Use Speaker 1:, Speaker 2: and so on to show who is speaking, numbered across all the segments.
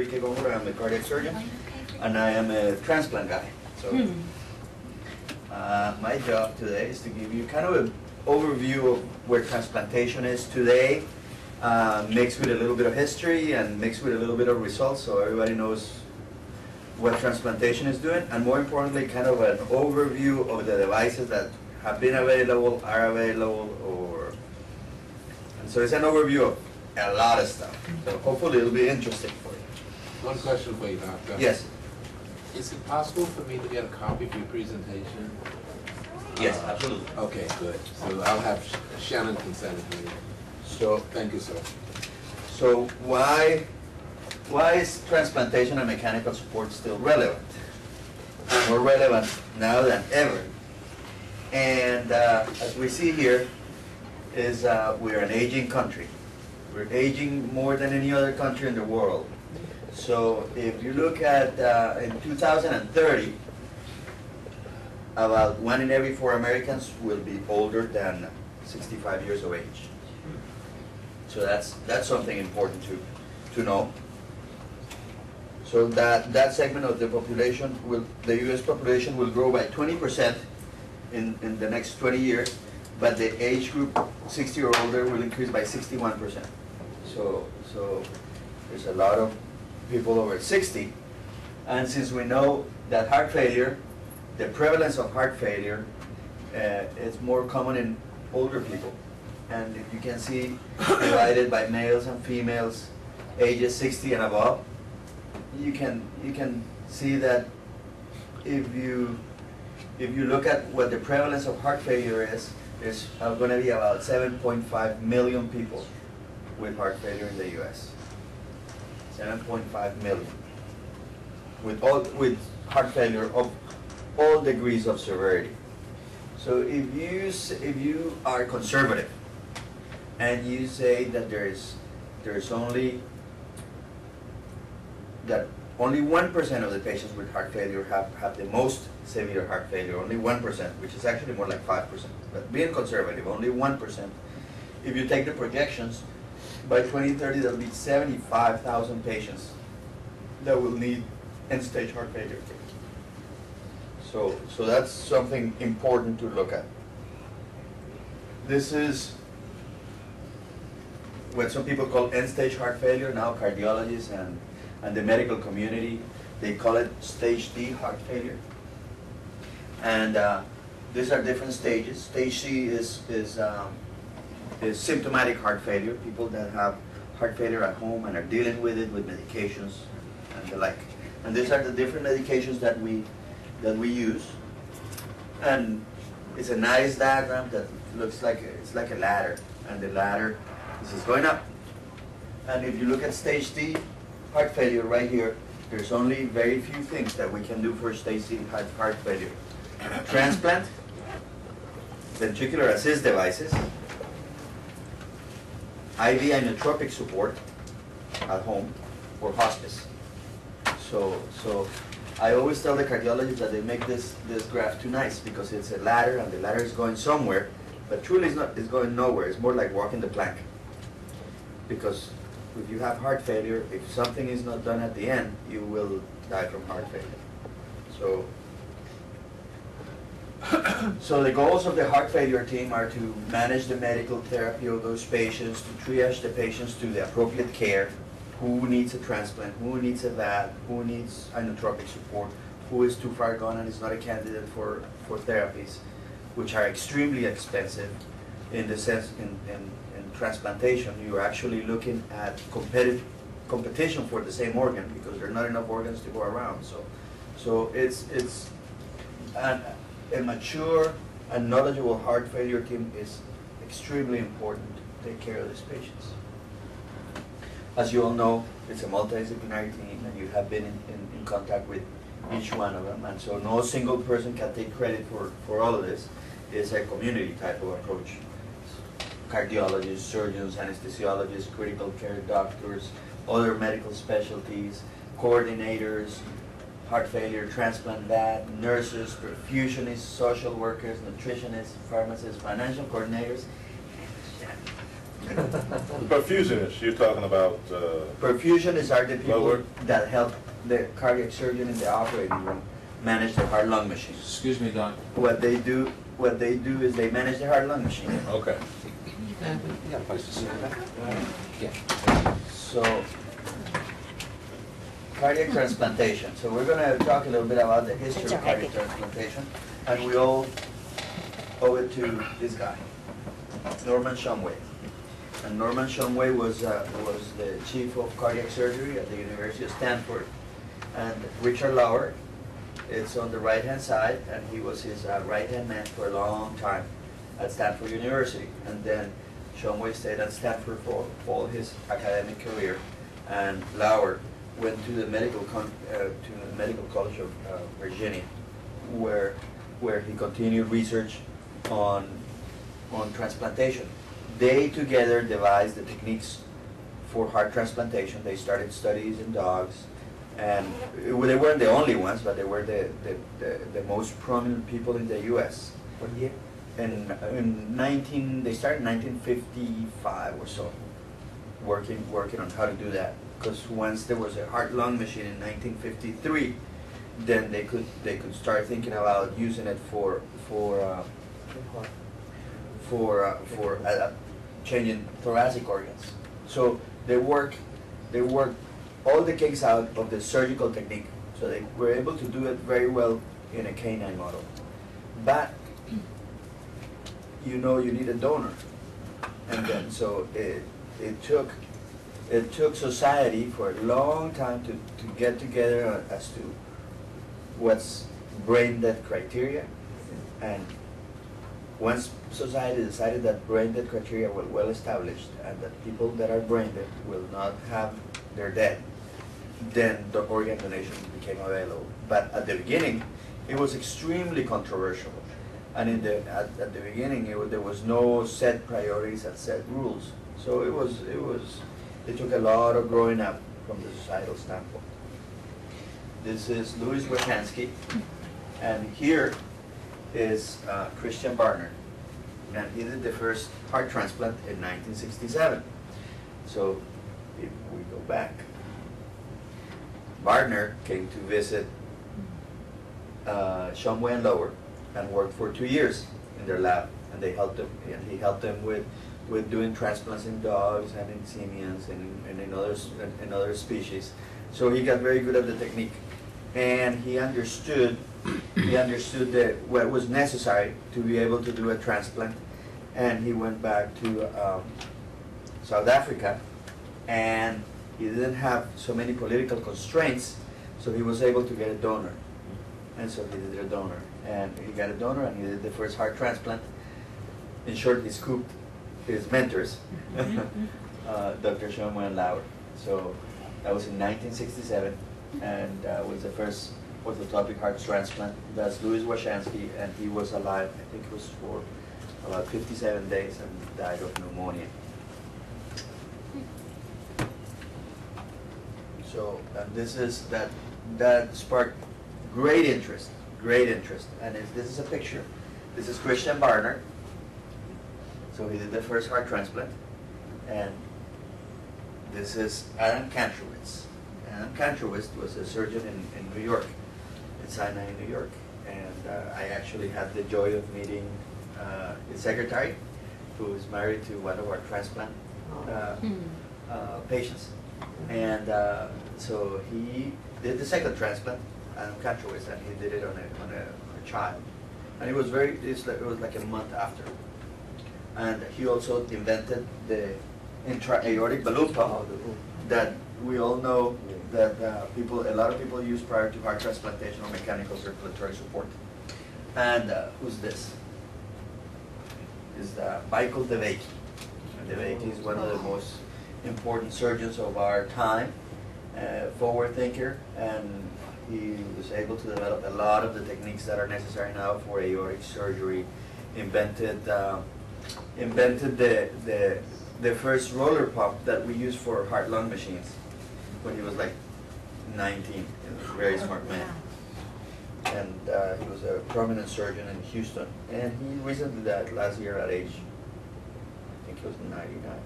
Speaker 1: Enrique Gongora. I'm a cardiac surgeon, and I am a transplant guy. So my job today is to give you kind of an overview of where transplantation is today, mixed with a little bit of history and mixed with a little bit of results, so everybody knows what transplantation is doing, and more importantly, kind of an overview of the devices that have been available, are available, and so it's an overview of a lot of stuff. So hopefully it'll be interesting for you.
Speaker 2: One question for you, Doctor.
Speaker 1: Yes.
Speaker 2: Is it possible for me to get a copy of your presentation?
Speaker 1: Yes, absolutely.
Speaker 2: Okay, good. So I'll have Shannon can send it to me.
Speaker 1: So
Speaker 2: thank you, sir.
Speaker 1: So why is transplantation and mechanical support still relevant? More relevant now than ever. And as we see here, is we're an aging country. We're aging more than any other country in the world. So if you look at in 2030, about 1 in every 4 Americans will be older than 65 years of age. So that's something important to know. So that segment of the population the U.S. population will grow by 20% in the next 20 years, but the age group 60 or older will increase by 61%. So there's a lot of people over 60, and since we know that heart failure, the prevalence of heart failure is more common in older people, and if you can see divided by males and females ages 60 and above, you can see that if you look at what the prevalence of heart failure is, there's going to be about 7.5 million people with heart failure in the U.S. 7.5 million with heart failure of all degrees of severity. So if you are conservative and you say that there's only 1% of the patients with heart failure have the most severe heart failure, only 1%, which is actually more like 5%. But being conservative, only 1%. If you take the projections, by 2030 there'll be 75,000 patients that will need end-stage heart failure. So that's something important to look at. This is what some people call end-stage heart failure. Now cardiologists and the medical community, they call it stage D heart failure. And these are different stages. Stage C is symptomatic heart failure, people that have heart failure at home and are dealing with it with medications and the like. And these are the different medications that we use. And it's a nice diagram that looks like it's like a ladder, and the ladder is going up. And if you look at stage D heart failure right here, there's only very few things that we can do for stage D heart failure. Transplant, ventricular assist devices, IV inotropic support at home, or hospice. So I always tell the cardiologists that they make this graph too nice because it's a ladder and the ladder is going somewhere, but truly it's going nowhere. It's more like walking the plank. Because if you have heart failure, if something is not done at the end, you will die from heart failure. So the goals of the heart failure team are to manage the medical therapy of those patients, to triage the patients to the appropriate care, who needs a transplant, who needs a valve, who needs inotropic support, who is too far gone and is not a candidate for therapies, which are extremely expensive. In the sense, in transplantation, you're actually looking at competition for the same organ because there are not enough organs to go around. So it's a mature and knowledgeable heart failure team is extremely important to take care of these patients. As you all know, it's a multidisciplinary team, and you have been in contact with each one of them, and so no single person can take credit for all of this. It's a community type of approach. Cardiologists, surgeons, anesthesiologists, critical care doctors, other medical specialties, coordinators, heart failure, transplant lab, nurses, perfusionists, social workers, nutritionists, pharmacists, financial coordinators,
Speaker 3: Perfusionists, you're talking about,
Speaker 1: Perfusionists are the people
Speaker 3: Lower.
Speaker 1: that help the cardiac surgeon in the operating room manage the heart-lung machine.
Speaker 2: Excuse me, Don.
Speaker 1: What they do is they manage the heart-lung machine.
Speaker 3: okay.
Speaker 2: You got a place to sit. Yeah.
Speaker 1: So, cardiac transplantation. So we're going to talk a little bit about the history
Speaker 4: It's
Speaker 1: of
Speaker 4: okay.
Speaker 1: cardiac transplantation, and we all owe it to this guy, Norman Shumway. And Norman Shumway was the chief of cardiac surgery at the University of Stanford, and Richard Lauer, it's on the right-hand side, and he was his right-hand man for a long time at Stanford University. And then Shumway stayed at Stanford for all his academic career, and Lauer went to the medical college of Virginia, where he continued research on transplantation. They together devised the techniques for heart transplantation. They started studies in dogs, and they weren't the only ones, but they were the most prominent people in the U.S.
Speaker 2: What year?
Speaker 1: They started in 1955 or so, working on how to do that. Because once there was a heart-lung machine in 1953, then they could start thinking about using it for changing thoracic organs. So they worked all the kinks out of the surgical technique. So they were able to do it very well in a canine model. But you need a donor, and then so it took society for a long time to get together as to what's brain death criteria, and once society decided that brain death criteria were well established and that people that are brain dead will not have their dead, then the organ donation became available. But at the beginning, it was extremely controversial, and at the beginning there was no set priorities and set rules. So it took a lot of growing up from the societal standpoint. This is Louis Wachanski, and here is Christian Barnard, and he did the first heart transplant in 1967. So if we go back, Barnard came to visit Shumway and Lower and worked for 2 years in their lab, and he helped them with doing transplants in dogs and in simians and in other species. So he got very good at the technique, and he understood what was necessary to be able to do a transplant. And he went back to South Africa, and he didn't have so many political constraints, so he was able to get a donor. And so he did a donor, and he got a donor, and he did the first heart transplant. In short, he scooped his mentors, Dr. Shumway and Lauer. So that was in 1967, and was the first orthotopic heart transplant. That's Louis Wachanski, and he was alive, I think it was for about 57 days, and died of pneumonia. So, and this is that sparked great interest, and this is a picture. This is Christian Barnard. So he did the first heart transplant, and this is Adam Kantrowitz. Adam Kantrowitz was a surgeon in New York, in Sinai, New York, and I actually had the joy of meeting his secretary, who is married to one of our transplant patients, and so he did the second transplant, Adam Kantrowitz, and he did it on a child, and it was like a month after. And he also invented the intra-aortic balloon pump that we all know that a lot of people use prior to heart transplantation or mechanical circulatory support. And who's this? Is Michael DeVakey. DeVakey is one of the most important surgeons of our time, forward thinker, and he was able to develop a lot of the techniques that are necessary now for aortic surgery. Invented the first roller pump that we use for heart-lung machines when he was like 19. He was a very smart man. And he was a prominent surgeon in Houston. And he recently died last year at age think he was 99,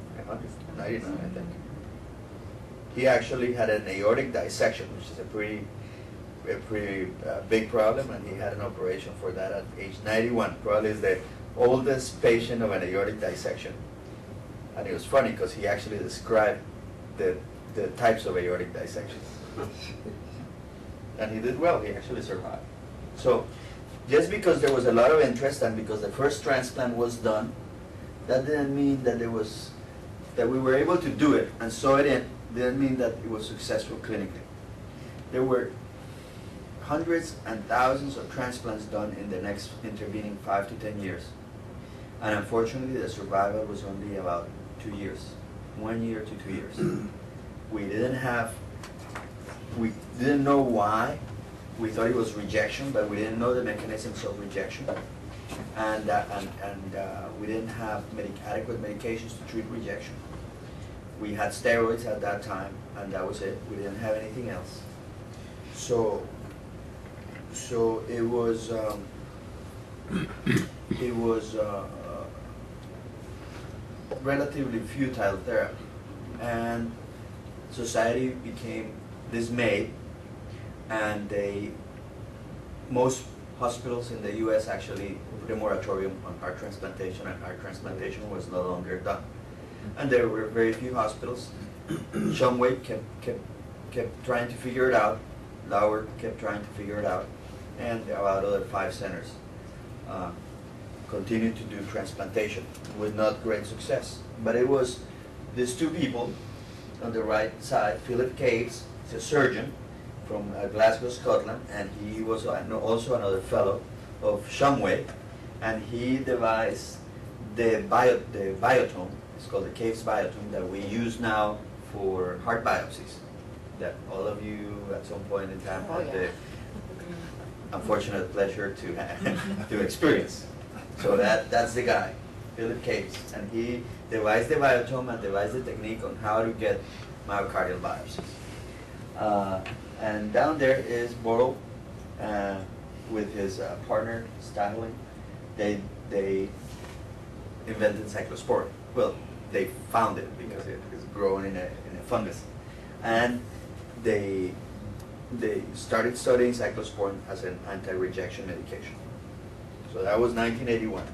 Speaker 1: I think. He actually had an aortic dissection, which is a pretty big problem, and he had an operation for that at age 91. Probably is the oldest patient of an aortic dissection. And it was funny because he actually described the types of aortic dissections. And he did well, he actually survived. So just because there was a lot of interest and because the first transplant was done, that didn't mean that we were able to do it and saw it in, didn't mean that it was successful clinically. There were hundreds and thousands of transplants done in the next intervening 5 to 10 years. And unfortunately, the survival was only about 2 years, 1 year to 2 years. We didn't know why. We thought it was rejection, but we didn't know the mechanisms of rejection. And we didn't have adequate medications to treat rejection. We had steroids at that time, and that was it. We didn't have anything else. So it was relatively futile therapy, and society became dismayed, and most hospitals in the U.S. actually put a moratorium on heart transplantation, and heart transplantation was no longer done. And there were very few hospitals. Shumway kept trying to figure it out. Lauer kept trying to figure it out, and about other 5 centers continued to do transplantation with not great success. But it was these 2 people on the right side. Philip Caves is a surgeon from Glasgow, Scotland, and he was also another fellow of Shumway, and he devised the biotome. It's called the Caves biotome that we use now for heart biopsies, that all of you at some point in time had the unfortunate pleasure to experience. So that's the guy, Philip Caves, and he devised the biotome and devised the technique on how to get myocardial biopsies. And down there is Borel with his partner Stahlin. They invented cyclosporin. Well, they found it because it was grown in a fungus, and they started studying cyclosporin as an anti-rejection medication. So that was 1981.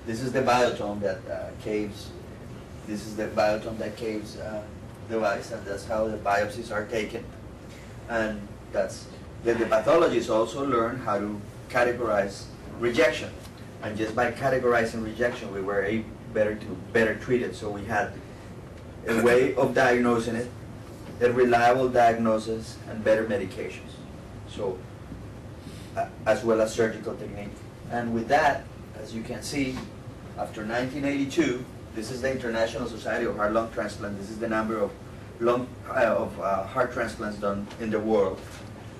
Speaker 1: This is the biotome that Caves. This is the biotome that Caves devised, and that's how the biopsies are taken. And that's the pathologists also learn how to categorize rejection, and just by categorizing rejection, we were better treat it. So we had a way of diagnosing it, a reliable diagnosis, and better medications. So, as well as surgical technique. And with that, as you can see, after 1982, this is the International Society of Heart Lung Transplant. This is the number of heart transplants done in the world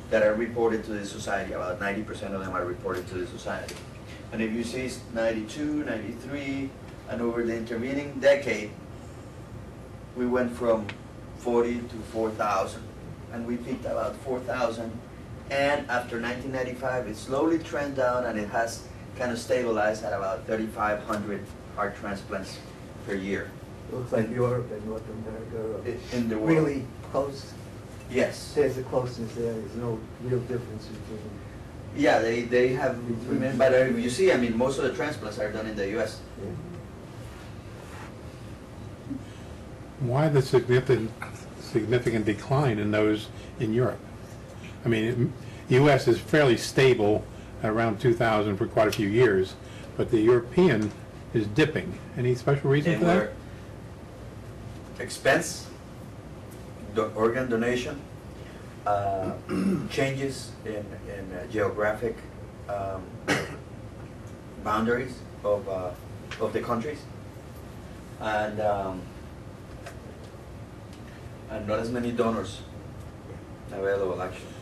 Speaker 1: that are reported to the society. About 90% of them are reported to the society. And if you see 92, 93, and over the intervening decade, we went from 40 to 4,000, and we peaked about 4,000. And after 1995, it slowly trended down, and it has kind of stabilized at about 3,500 heart transplants per year.
Speaker 3: Looks like Europe and North America are
Speaker 1: in the world.
Speaker 3: really close.
Speaker 1: Yes.
Speaker 3: There's a closeness there. There's no real difference between them.
Speaker 1: Yeah, they have, but you see, I mean, most of the transplants are done in the U.S.
Speaker 3: Yeah.
Speaker 4: Why the significant decline in those in Europe? I mean, U.S. is fairly stable at around 2,000 for quite a few years, but the European is dipping. Any special reason for that?
Speaker 1: Expense, organ donation, changes in geographic boundaries of the countries, and not as many donors available actually.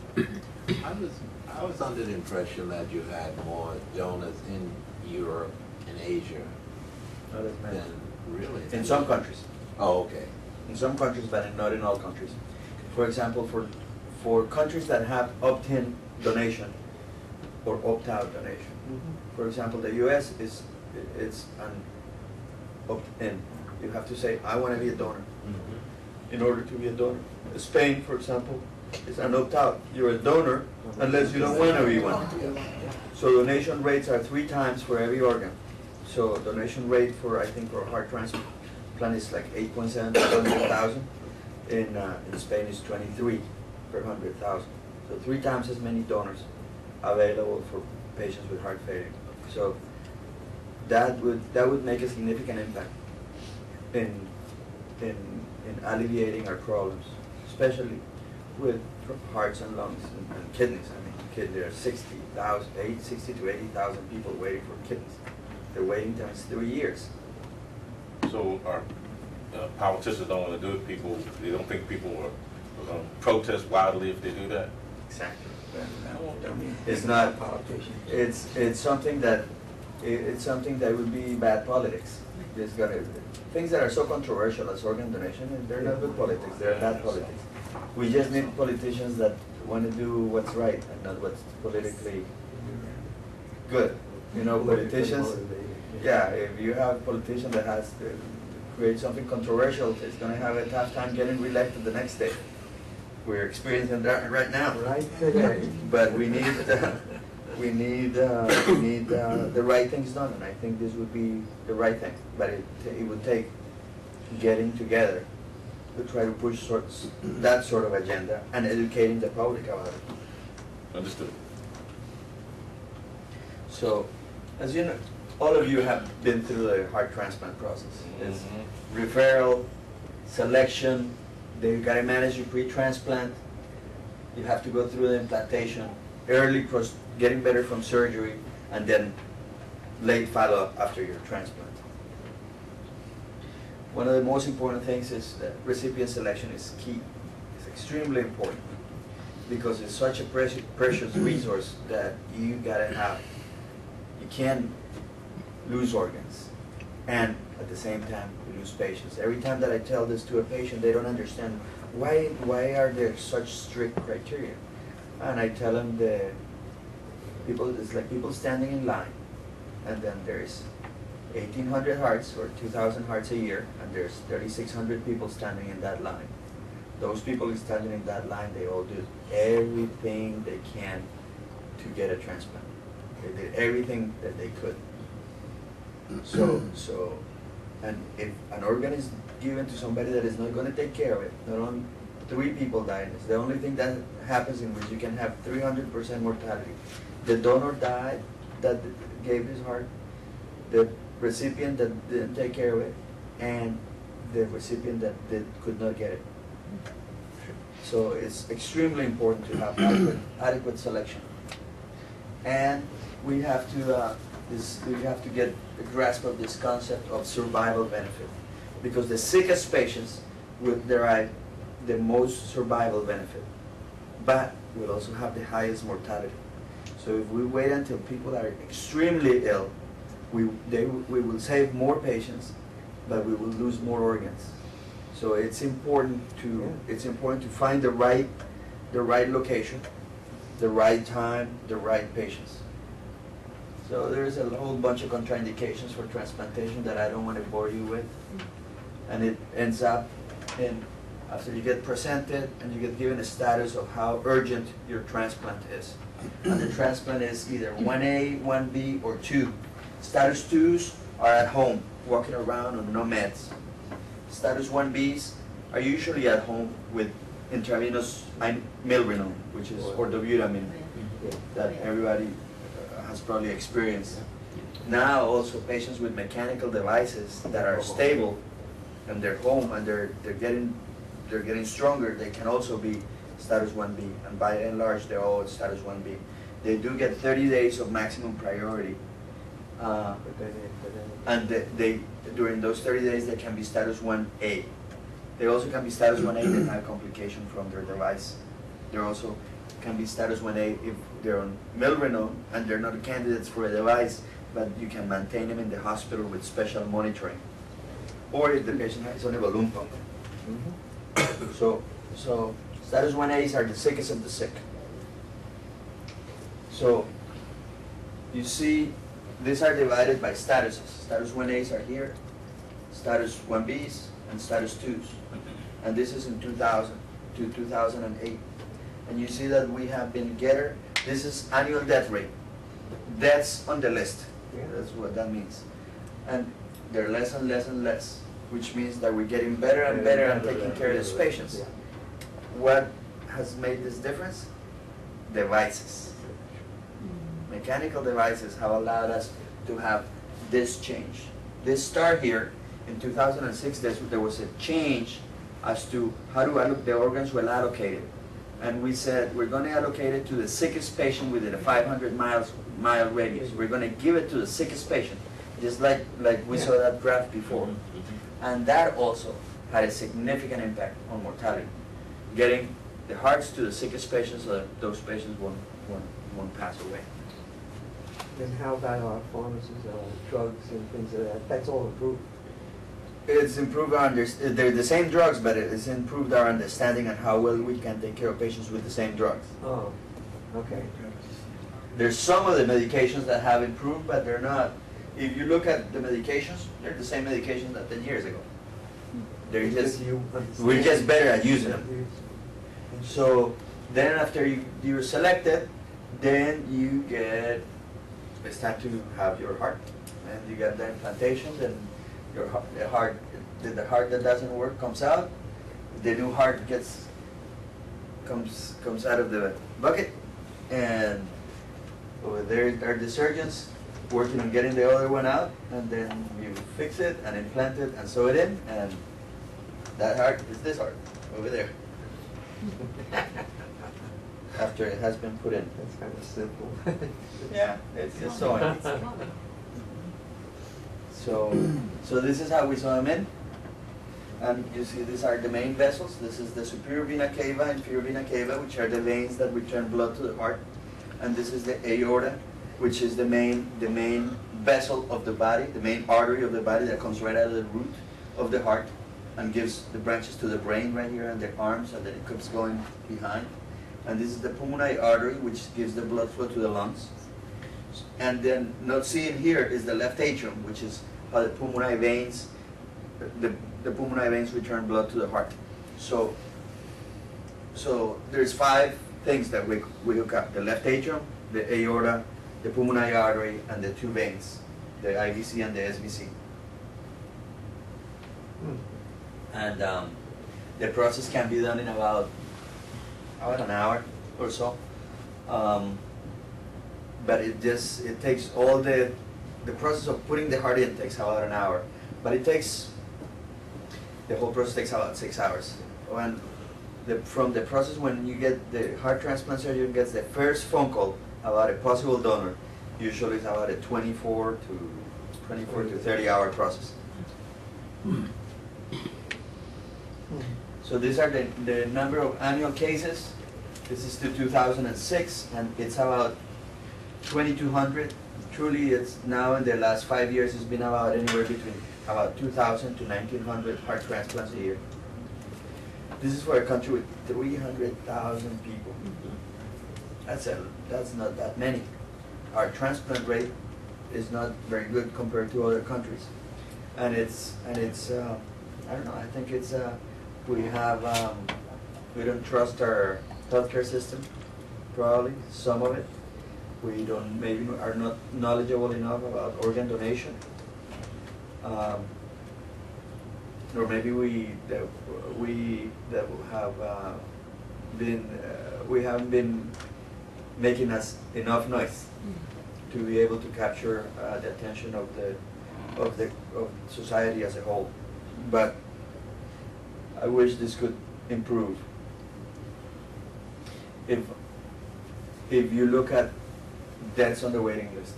Speaker 2: I was under the impression that you had more donors in Europe and Asia
Speaker 1: Not as many.
Speaker 2: than really.
Speaker 1: In some countries.
Speaker 2: Oh, okay.
Speaker 1: In some countries, but not in all countries. For example, for countries that have opt-in donation or opt-out donation. For example, the U.S. it's opt-in. You have to say, I want to be a donor. In order to be a donor. Spain, for example, is an opt-out. You're a donor unless you don't want to be one. So donation rates are 3 times for every organ. So donation rate for, I think, for a heart transplant is like 8.7 per 100,000. In Spain is 23 per 100,000. So 3 times as many donors available for patients with heart failure. So that would make a significant impact in alleviating our problems, especially with hearts and lungs and kidneys. I mean, there are 60 to 80,000 people waiting for kidneys. The waiting time is 3 years.
Speaker 5: So our politicians don't want to do it. They don't think people will protest wildly if they do that.
Speaker 1: Exactly. It's not. It's something that would be bad politics. There's things that are so controversial as organ donation, and they're not good politics. They're bad politics. We just need politicians that want to do what's right and not what's politically good. You know, politicians. Yeah, if you have a politician that has to create something controversial, it's going to have a tough time getting reelected the next day. We're experiencing that right now.
Speaker 3: Right today.
Speaker 1: But we need the right things done, and I think this would be the right thing. But it would take getting together to try to push that sort of agenda and educating the public about it.
Speaker 5: Understood.
Speaker 1: So, as you know, all of you have been through the heart transplant process. It's referral, selection, then you gotta manage your pre-transplant. You have to go through the implantation, early getting better from surgery, and then late follow-up after your transplant. One of the most important things is that recipient selection is key. It's extremely important because it's such a precious resource that you gotta have. You can't lose organs and at the same time lose patients. Every time that I tell this to a patient, they don't understand why are there such strict criteria. And I tell them it's like people standing in line, and then there's 1,800 hearts or 2,000 hearts a year, and there's 3,600 people standing in that line. Those people standing in that line, they all do everything they can to get a transplant. They did everything that they could. So, and if an organ is given to somebody that is not going to take care of it, not only 3 people died, it's the only thing that happens in which you can have 300% mortality. The donor died that gave his heart, the recipient that didn't take care of it, and the recipient that could not get it. So it's extremely important to have adequate selection. And we have to get a grasp of this concept of survival benefit, because the sickest patients will derive the most survival benefit, but will also have the highest mortality. So if we wait until people are extremely ill, we will save more patients, but we will lose more organs. So it's important to find the right location, the right time, the right patients. So there's a whole bunch of contraindications for transplantation that I don't want to bore you with. And it ends up in, after you get presented and you get given a status of how urgent your transplant is. And the transplant is either 1A, 1B, or 2. Status 2s are at home, walking around on no meds. Status 1Bs are usually at home with intravenous milrinone, which is ordobutamine, that everybody has probably experienced. Now also patients with mechanical devices that are stable and they're home and they're getting stronger, they can also be status 1B, and by and large they're all status 1B. They do get 30 days of maximum priority, and they during those 30 days they can be status 1A. They also can be status 1A that have complication from their device. They also can be status 1A if they're on milrinone and they're not candidates for a device, but you can maintain them in the hospital with special monitoring. Or if the patient is on a balloon pump. So status 1As are the sickest of the sick. So you see, these are divided by statuses. Status 1As are here, status 1Bs and status 2s. And this is in 2000 to 2008. And you see that we have been getter. This is annual death rate. Deaths on the list. That's what that means. And they're less and less and less, which means that we're getting better and better at taking care of these patients. What has made this difference? Devices. Mechanical devices have allowed us to have this change. This start here in 2006, there was a change as to how the organs were allocated. And we said, we're going to allocate it to the sickest patient within a 500-mile radius. We're going to give it to the sickest patient, just like we saw that graph before. And that also had a significant impact on mortality, getting the hearts to the sickest patients so that those patients won't pass away.
Speaker 3: And how about our pharmacies, drugs and things like that? That's all improved.
Speaker 1: It's improved our they're the same drugs, but it's improved our understanding on how well we can take care of patients with the same drugs.
Speaker 3: Oh, okay.
Speaker 1: There's some of the medications that have improved, but they're not. If you look at the medications, they're the same medications that 10 years ago. They're just, we're just better at using them. So then after you're selected, then you get, it's time to have your heart. And you get the implantation, then the heart that doesn't work comes out, the new heart comes out of the bucket, and over there are the surgeons working on getting the other one out, and then you fix it and implant it and sew it in, and that heart is this heart over there. After it has been put in.
Speaker 3: That's kind of simple.
Speaker 1: Yeah, it's just sewing. So this is how we sew them in. And you see these are the main vessels. This is the superior vena cava, inferior vena cava, which are the veins that return blood to the heart. And this is the aorta, which is the main vessel of the body, the main artery of the body that comes right out of the root of the heart and gives the branches to the brain right here and the arms, and then it keeps going behind. And this is the pulmonary artery, which gives the blood flow to the lungs. And then not seen here is the left atrium, which is how the pulmonary veins, the pulmonary veins return blood to the heart. So there's 5 things that we hook up: the left atrium, the aorta, the pulmonary artery, and the 2 veins, the IVC and the SVC. And the process can be done in about an hour or so. But it takes all the process of putting the heart in takes about an hour. But the whole process takes about 6 hours. From the process when you get the heart transplant surgeon gets the first phone call about a possible donor, usually it's about a 24 to 30 hour process. So these are the number of annual cases. This is to 2006, and it's about 2,200. Truly, it's now in the last 5 years, it's been about anywhere between about 2,000 to 1,900 heart transplants a year. This is for a country with 300,000 people. That's not that many. Our transplant rate is not very good compared to other countries, and it's I don't know. I think it's we don't trust our healthcare system. Probably some of it. We maybe are not knowledgeable enough about organ donation, or maybe we haven't been making us enough noise to be able to capture the attention of society as a whole. But I wish this could improve. If you look at deaths on the waiting list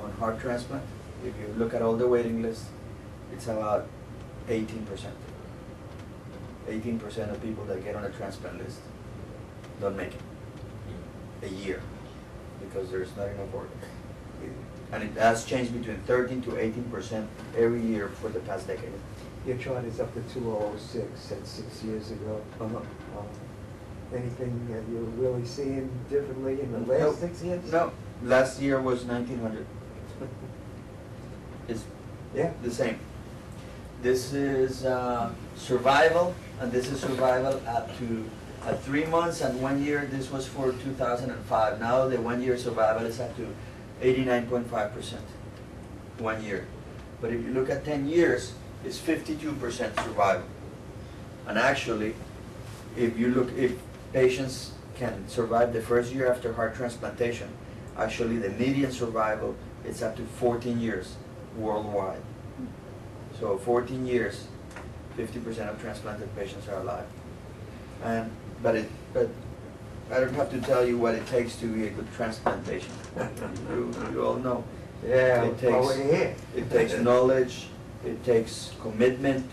Speaker 1: on heart transplant, if you look at all the waiting lists, it's about 18%. 18% of people that get on a transplant list don't make it a year because there's not enough organs. And it has changed between 13 to 18% every year for the past decade.
Speaker 3: Your chart is up to 2006, that's 6 years ago. Anything that you're really seeing differently in the last 6 years?
Speaker 1: No, last year was 1,900. It's
Speaker 3: Yeah.
Speaker 1: the same. This is survival, and this is survival up to 3 months and 1 year. This was for 2005. Now the 1 year survival is up to 89.5%, 1 year. But if you look at 10 years, it's 52% survival. And actually, if patients can survive the first year after heart transplantation, actually the median survival is up to 14 years worldwide. So 14 years, 50% of transplanted patients are alive. But I don't have to tell you what it takes to be a good transplantation. You all know.
Speaker 3: Yeah,
Speaker 1: It takes, it takes knowledge, it takes commitment,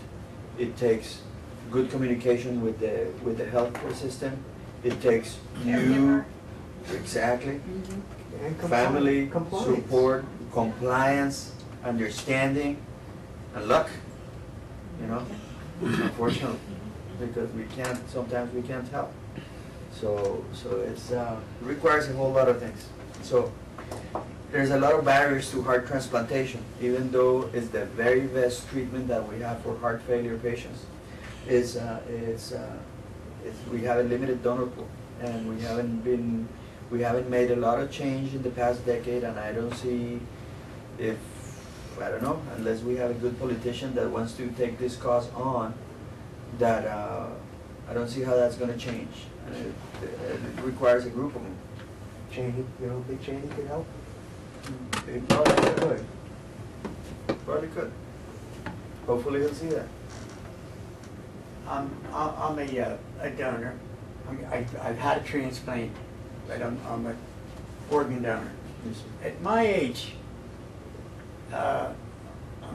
Speaker 1: it takes good communication with the healthcare system, it takes you, exactly,
Speaker 3: And
Speaker 1: family,
Speaker 3: compliance.
Speaker 1: support, compliance, understanding, and luck, you know, unfortunately, because sometimes we can't help. So it requires a whole lot of things. So there's a lot of barriers to heart transplantation, even though it's the very best treatment that we have for heart failure patients. We have a limited donor pool, and we haven't made a lot of change in the past decade, and I don't see I don't know, unless we have a good politician that wants to take this cause on, that I don't see how that's going to change. And it requires a group of them.
Speaker 3: Cheney, you don't think Cheney could help?
Speaker 1: They probably could. Probably could. Hopefully he'll see that.
Speaker 6: I'm a donor. I've had a transplant, but I'm an organ donor. At my age, I'm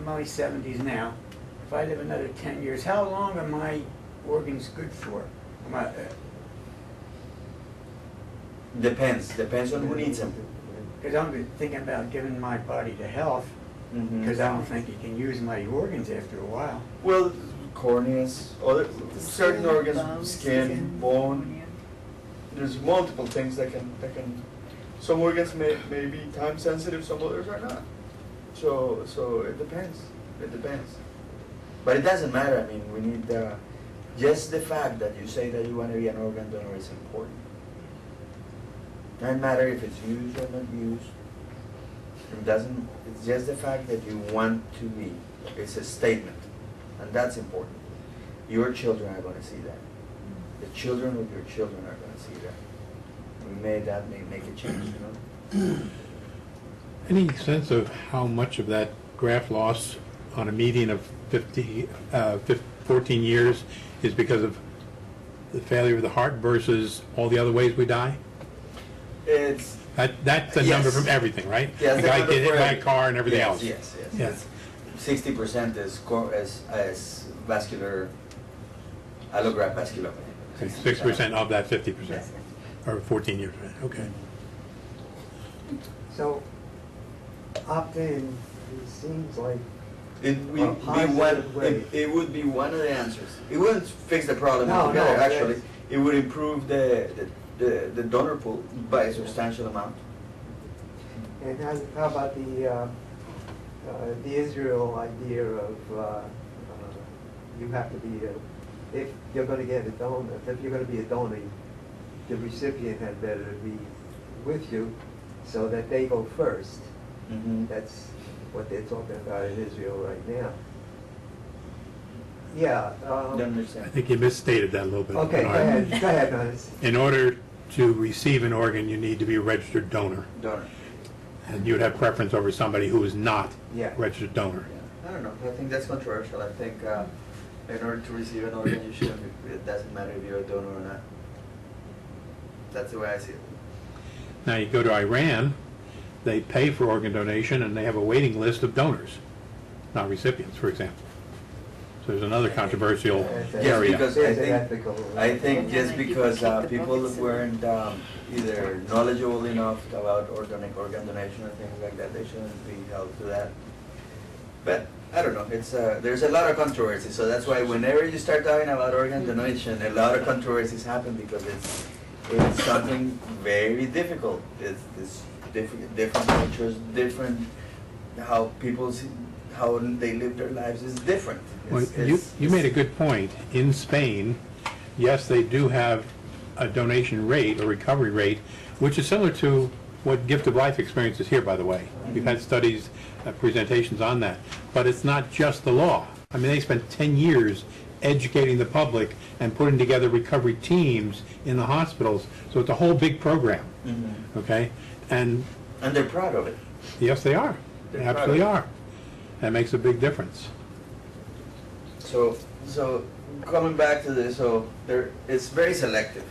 Speaker 6: only 70s now. If I live another 10 years, how long are my organs good for?
Speaker 1: Depends on who needs them.
Speaker 6: Because I'm thinking about giving my body to health, because I don't think you can use my organs after a while.
Speaker 1: Well, corneas, certain organs, skin, bone. There's multiple things that can. Some organs may be time sensitive, some others are not. So it depends. It depends. But it doesn't matter. I mean, we need just the fact that you say that you want to be an organ donor is important. Doesn't matter if it's used or not used. It doesn't. It's just the fact that you want to be. It's a statement, and that's important. Your children are going to see that. The children of your children are going to see that. We made that make a change, you know.
Speaker 4: Any sense of how much of that graft loss on a median of 14 years is because of the failure of the heart versus all the other ways we die? That's a number from everything, right?
Speaker 1: Yes,
Speaker 4: the guy get hit by a car and everything else.
Speaker 1: Yes. 60% is vascular, allograft vasculopathy.
Speaker 4: 6% of that 50%, or 14 years, right? Okay.
Speaker 3: So, opt-in, it seems like
Speaker 1: It would be one of the answers. It wouldn't fix the problem
Speaker 3: No,
Speaker 1: altogether,
Speaker 3: no,
Speaker 1: actually.
Speaker 3: yes.
Speaker 1: It would improve the donor pool by a substantial amount.
Speaker 3: And how about the Israel idea of you have to be if you're going to get a donor, if you're going to be a donor, the recipient had better be with you, so that they go first.
Speaker 1: Mm-hmm.
Speaker 3: That's what they're talking about in Israel right now. Yeah.
Speaker 1: Don't understand.
Speaker 4: I think you misstated that a little bit.
Speaker 3: Okay, go ahead, Dennis.
Speaker 4: In order to receive an organ, you need to be a registered donor.
Speaker 1: Donor.
Speaker 4: And you would have preference over somebody who is not
Speaker 3: Yeah.
Speaker 4: a registered donor.
Speaker 1: Yeah. I don't know. I think that's controversial. I think in order to receive an organ, you should. It doesn't matter if you're a donor or not. That's the way I see it.
Speaker 4: Now you go to Iran, they pay for organ donation and they have a waiting list of donors, not recipients, for example. So there's another controversial area.
Speaker 1: Because I think just because people weren't either knowledgeable enough about organ donation or things like that, they shouldn't be held to that. But I don't know. It's there's a lot of controversy, so that's why whenever you start talking about organ donation, a lot of controversies happen because it's something very difficult. It's different cultures, different how people how they live their lives is different.
Speaker 4: Well, you made a good point. In Spain, yes, they do have a donation rate or recovery rate, which is similar to what Gift of Life experience is here, by the way. We've had studies, presentations on that. But it's not just the law. I mean, they spent 10 years educating the public and putting together recovery teams in the hospitals. So it's a whole big program, okay? And
Speaker 1: they're proud of it.
Speaker 4: yes, they are. They
Speaker 1: They're proud
Speaker 4: absolutely
Speaker 1: of it.
Speaker 4: are. That makes a big difference.
Speaker 1: So coming back to this, it's very selective.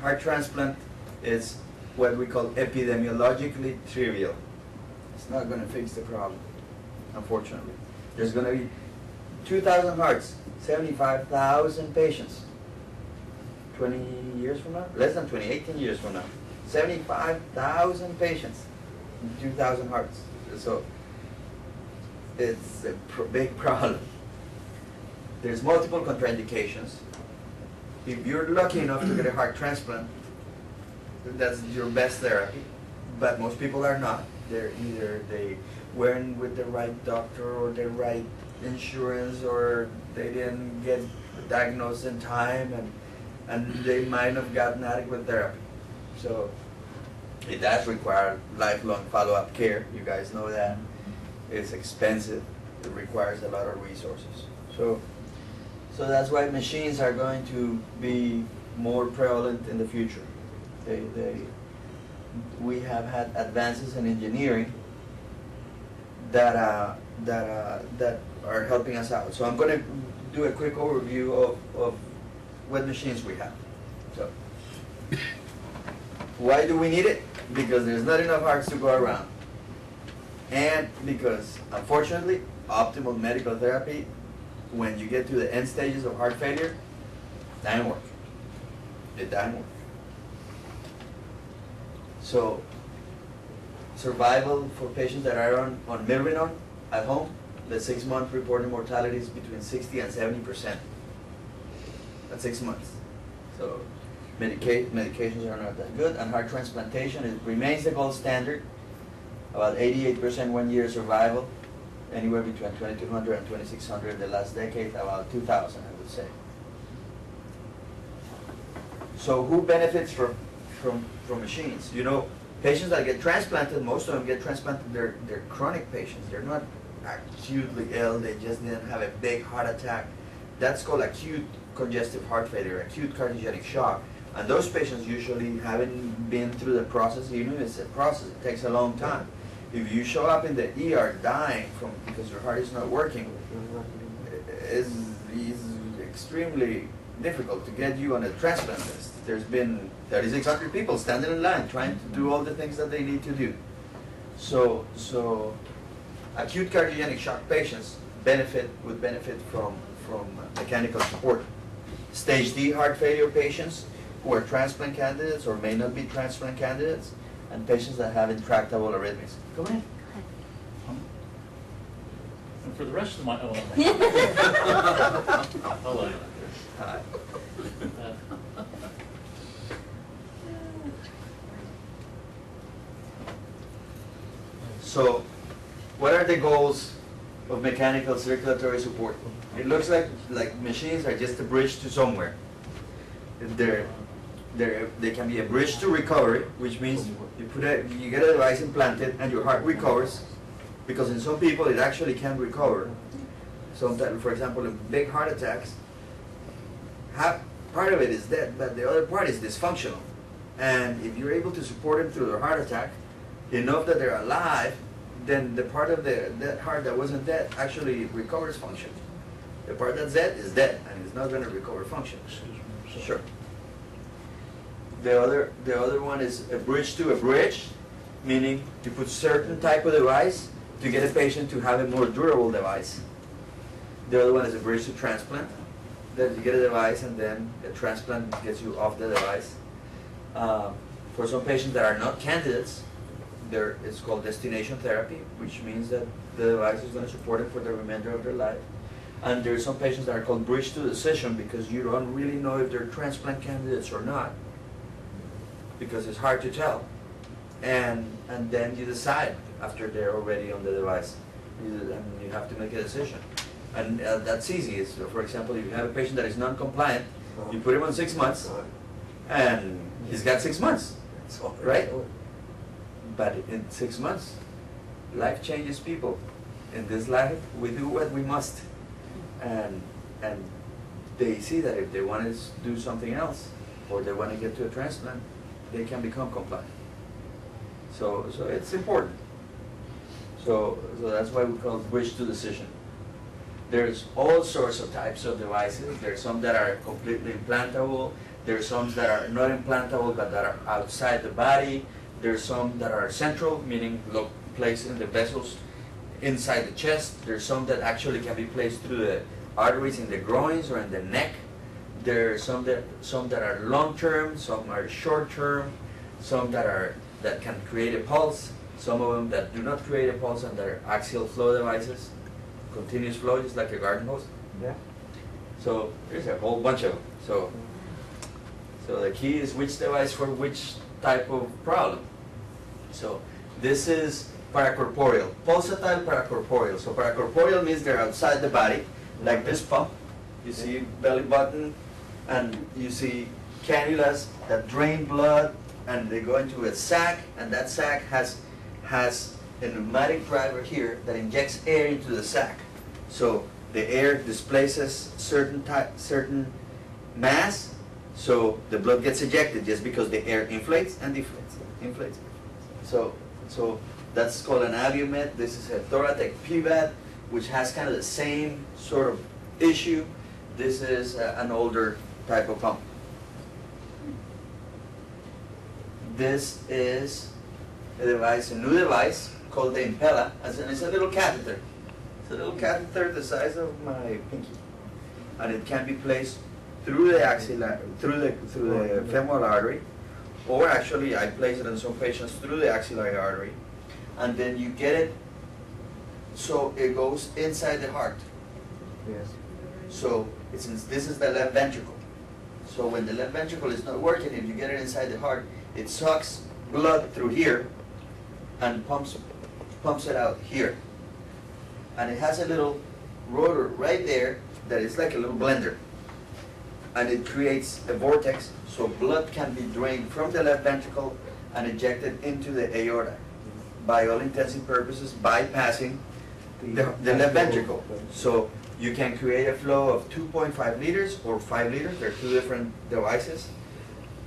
Speaker 1: Heart transplant is what we call epidemiologically trivial. It's not going to fix the problem, unfortunately. There's going to be 2,000 hearts, 75,000 patients. 20 years from now? Less than 20, 18 years from now. 75,000 patients, 2,000 hearts. So it's a big problem. There's multiple contraindications. If you're lucky enough to get a heart transplant, that's your best therapy. But most people are not. They're either they weren't with the right doctor or the right insurance, or they didn't get diagnosed in time, and they might have gotten adequate therapy. So it does require lifelong follow-up care. You guys know that. It's expensive. It requires a lot of resources. So that's why machines are going to be more prevalent in the future. We have had advances in engineering that are helping us out. So I'm going to do a quick overview of what machines we have. So why do we need it? Because there's not enough hearts to go around. And because, unfortunately, optimal medical therapy, when you get to the end stages of heart failure, doesn't work. It doesn't work. So, survival for patients that are on Milrinone at home, the 6-month reported mortality is between 60 and 70% at 6 months. So, medications are not that good, and heart transplantation remains the gold standard. About 88% 1-year survival, anywhere between 2,200 and 2,600 the last decade, about 2,000, I would say. So who benefits from machines? You know, patients that get transplanted, most of them get transplanted, they're chronic patients. They're not acutely ill, they just didn't have a big heart attack. That's called acute congestive heart failure, acute cardiogenic shock. And those patients usually haven't been through the process. You know, it's a process, it takes a long time. If you show up in the ER dying because your heart is not working, it's extremely difficult to get you on a transplant list. There's been 3,600 people standing in line trying to do all the things that they need to do. So acute cardiogenic shock patients would benefit from mechanical support. Stage D heart failure patients who are transplant candidates or may not be transplant candidates, and patients that have intractable arrhythmias. Go ahead.
Speaker 7: And for the rest of my hello.
Speaker 1: Hi. So, what are the goals of mechanical circulatory support? It looks like machines are just a bridge to somewhere. They can be a bridge to recovery, which means you get a device implanted and your heart recovers, because in some people it actually can recover. Sometimes, for example, in big heart attacks, part of it is dead, but the other part is dysfunctional. And if you're able to support them through their heart attack, enough that they're alive, then the part of that heart that wasn't dead actually recovers function. The part that's dead is dead, and it's not going to recover function. Sure. The other one is a bridge to a bridge, meaning you put certain type of device to get a patient to have a more durable device. The other one is a bridge to transplant, that you get a device and then a transplant gets you off the device. For some patients that are not candidates, it's called destination therapy, which means that the device is going to support them for the remainder of their life. And there are some patients that are called bridge to decision, because you don't really know if they're transplant candidates or not, because it's hard to tell. And then you decide after they're already on the device. And you have to make a decision. And that's easy. It's, for example, if you have a patient that is non-compliant, you put him on 6 months, and he's got 6 months, right? But in 6 months, life changes people. In this life, we do what we must. And they see that if they want to do something else, or they want to get to a transplant, they can become compliant. So it's important. So that's why we call it bridge to decision. There's all sorts of types of devices. There's some that are completely implantable. There's some that are not implantable but that are outside the body. There's some that are central, meaning placed in the vessels inside the chest. There's some that actually can be placed through the arteries in the groins or in the neck. There are some that are long-term, some are short-term, some that can create a pulse, some of them that do not create a pulse and that are axial flow devices, continuous flow, just like a garden hose.
Speaker 3: Yeah.
Speaker 1: So there's a whole bunch of them. So the key is which device for which type of problem. So this is paracorporeal, pulsatile paracorporeal. So paracorporeal means they're outside the body, like this pump. You see belly button, and you see cannulas that drain blood, and they go into a sac, and that sac has a pneumatic driver here that injects air into the sac. So the air displaces certain mass, so the blood gets ejected just because the air inflates and deflates, inflates. So that's called an albumet. This is a Thoracic pivot, which has kind of the same sort of issue. This is an older type of pump. This is a device, a new device called the Impella. It's a little catheter. It's a little catheter the size of my pinky, and it can be placed through the axilla, through the femoral artery, or actually I place it on some patients through the axillary artery, and then you get it so it goes inside the heart.
Speaker 3: Yes.
Speaker 1: So this is the left ventricle. So when the left ventricle is not working, if you get it inside the heart, it sucks blood through here and pumps it out here. And it has a little rotor right there that is like a little blender. And it creates a vortex so blood can be drained from the left ventricle and injected into the aorta, by all intents and purposes, bypassing the left ventricle. So you can create a flow of 2.5 liters or 5 liters. There are two different devices.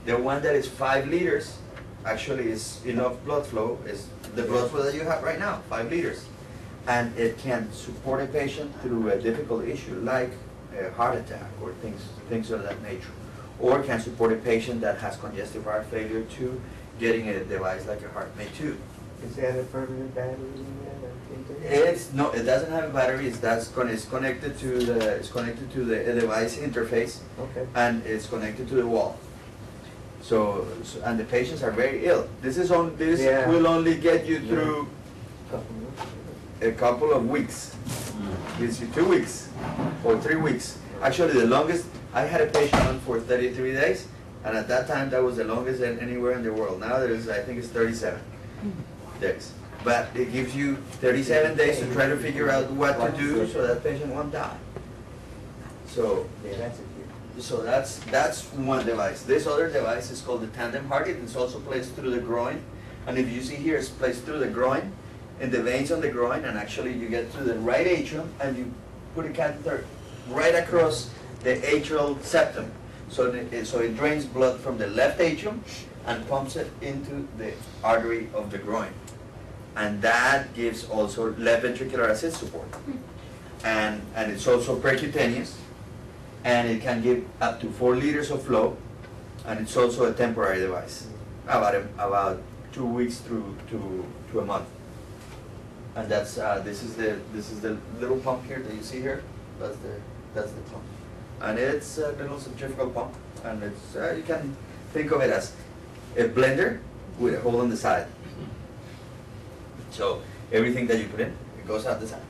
Speaker 1: The one that is 5 liters actually is enough blood flow, is the blood flow that you have right now, 5 liters. And it can support a patient through a difficult issue like a heart attack or things of that nature. Or can support a patient that has congestive heart failure to getting a device like a HeartMate 2.
Speaker 3: Is that a permanent battery in there?
Speaker 1: No, it doesn't have a battery. It's connected to the device interface.
Speaker 3: Okay.
Speaker 1: And it's connected to the wall. So and the patients are very ill. This will only get you through a couple of weeks. Gives you 2 weeks or 3 weeks. Actually, the longest I had a patient on for 33 days, and at that time that was the longest anywhere in the world. Now I think it's 37 days. But it gives you 37 days to try to figure out what to do so that patient won't die. So that's one device. This other device is called the tandem heart. It's also placed through the groin. And if you see here, it's placed through the groin, in the veins on the groin, and actually you get to the right atrium and you put a catheter right across the atrial septum. So it drains blood from the left atrium and pumps it into the artery of the groin. And that gives also left ventricular assist support. And it's also percutaneous, and it can give up to 4 liters of flow, and it's also a temporary device, about 2 weeks to a month. And that's this is the little pump here that you see here. That's the pump, and it's a little centrifugal pump, and it's you can think of it as a blender with a hole on the side. So everything that you put in, it goes out the side.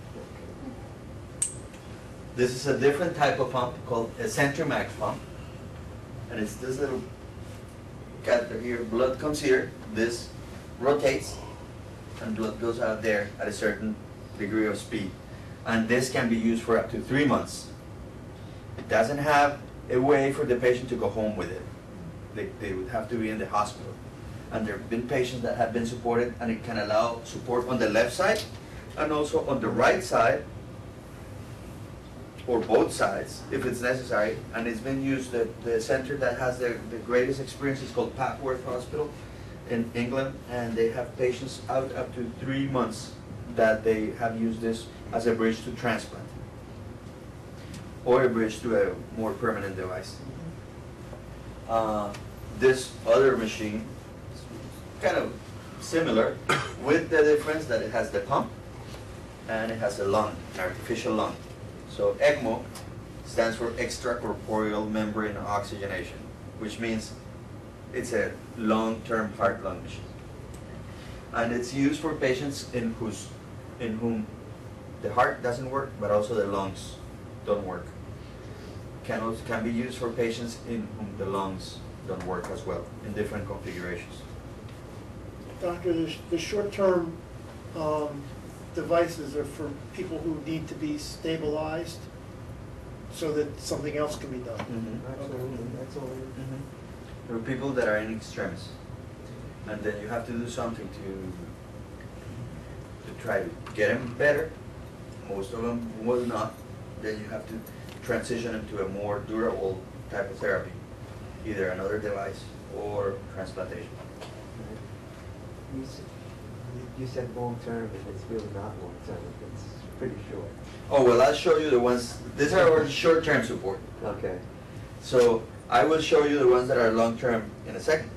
Speaker 1: This is a different type of pump called a Centrimax pump, and it's this little catheter here. Blood comes here, this rotates, and blood goes out there at a certain degree of speed. And this can be used for up to 3 months. It doesn't have a way for the patient to go home with it. They would have to be in the hospital. And there have been patients that have been supported, and it can allow support on the left side and also on the right side, or both sides if it's necessary. And it's been used at the center that has the greatest experience is called Papworth Hospital in England, and they have patients out up to 3 months that they have used this as a bridge to transplant or a bridge to a more permanent device. This other machine is kind of similar with the difference that it has the pump and it has a lung, an artificial lung. So ECMO stands for extracorporeal membrane oxygenation, which means it's a long-term heart-lung machine. And it's used for patients in whom the heart doesn't work, but also the lungs don't work. Can be used for patients in whom the lungs don't work as well, in different configurations.
Speaker 8: Doctor, the short-term devices are for people who need to be stabilized so that something else can be done.
Speaker 3: Absolutely, that's all.
Speaker 1: There are people that are in extremis, and then you have to do something to try to get them better. Most of them will not. Then you have to transition them to a more durable type of therapy, either another device or transplantation.
Speaker 3: You said long-term, and it's really not long-term, it's pretty short.
Speaker 1: Oh, well, I'll show you the ones, these are our short-term support.
Speaker 3: Okay.
Speaker 1: So I will show you the ones that are long-term in a second.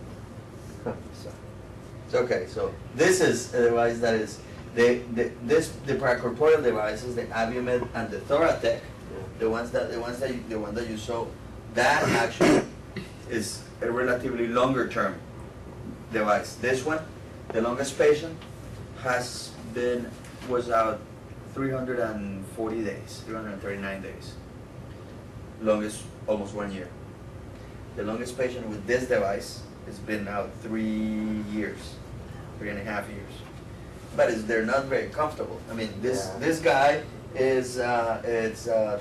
Speaker 1: Okay, so this is a device that is, the paracorporeal devices, the Abiomed and the Thoracic, the one that you saw, that actually is a relatively longer-term device. This one, the longest patient was out 340 days, 339 days. Longest, almost 1 year. The longest patient with this device has been out 3 years, 3.5 years. But they're not very comfortable. I mean, this guy is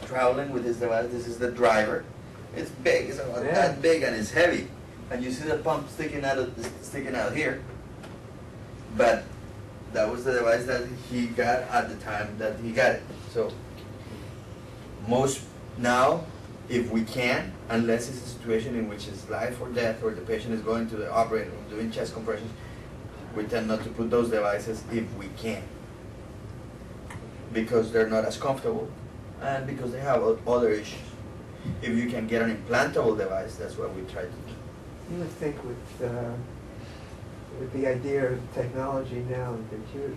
Speaker 1: traveling with his device. This is the driver. It's big. It's about that big, and it's heavy. And you see the pump sticking out here. But that was the device that he got at the time that he got it. So most now, if we can, unless it's a situation in which it's life or death, or the patient is going to the operating room doing chest compressions, we tend not to put those devices if we can, because they're not as comfortable and because they have other issues. If you can get an implantable device, that's what we try to do.
Speaker 3: You would think with the idea of technology now in computers,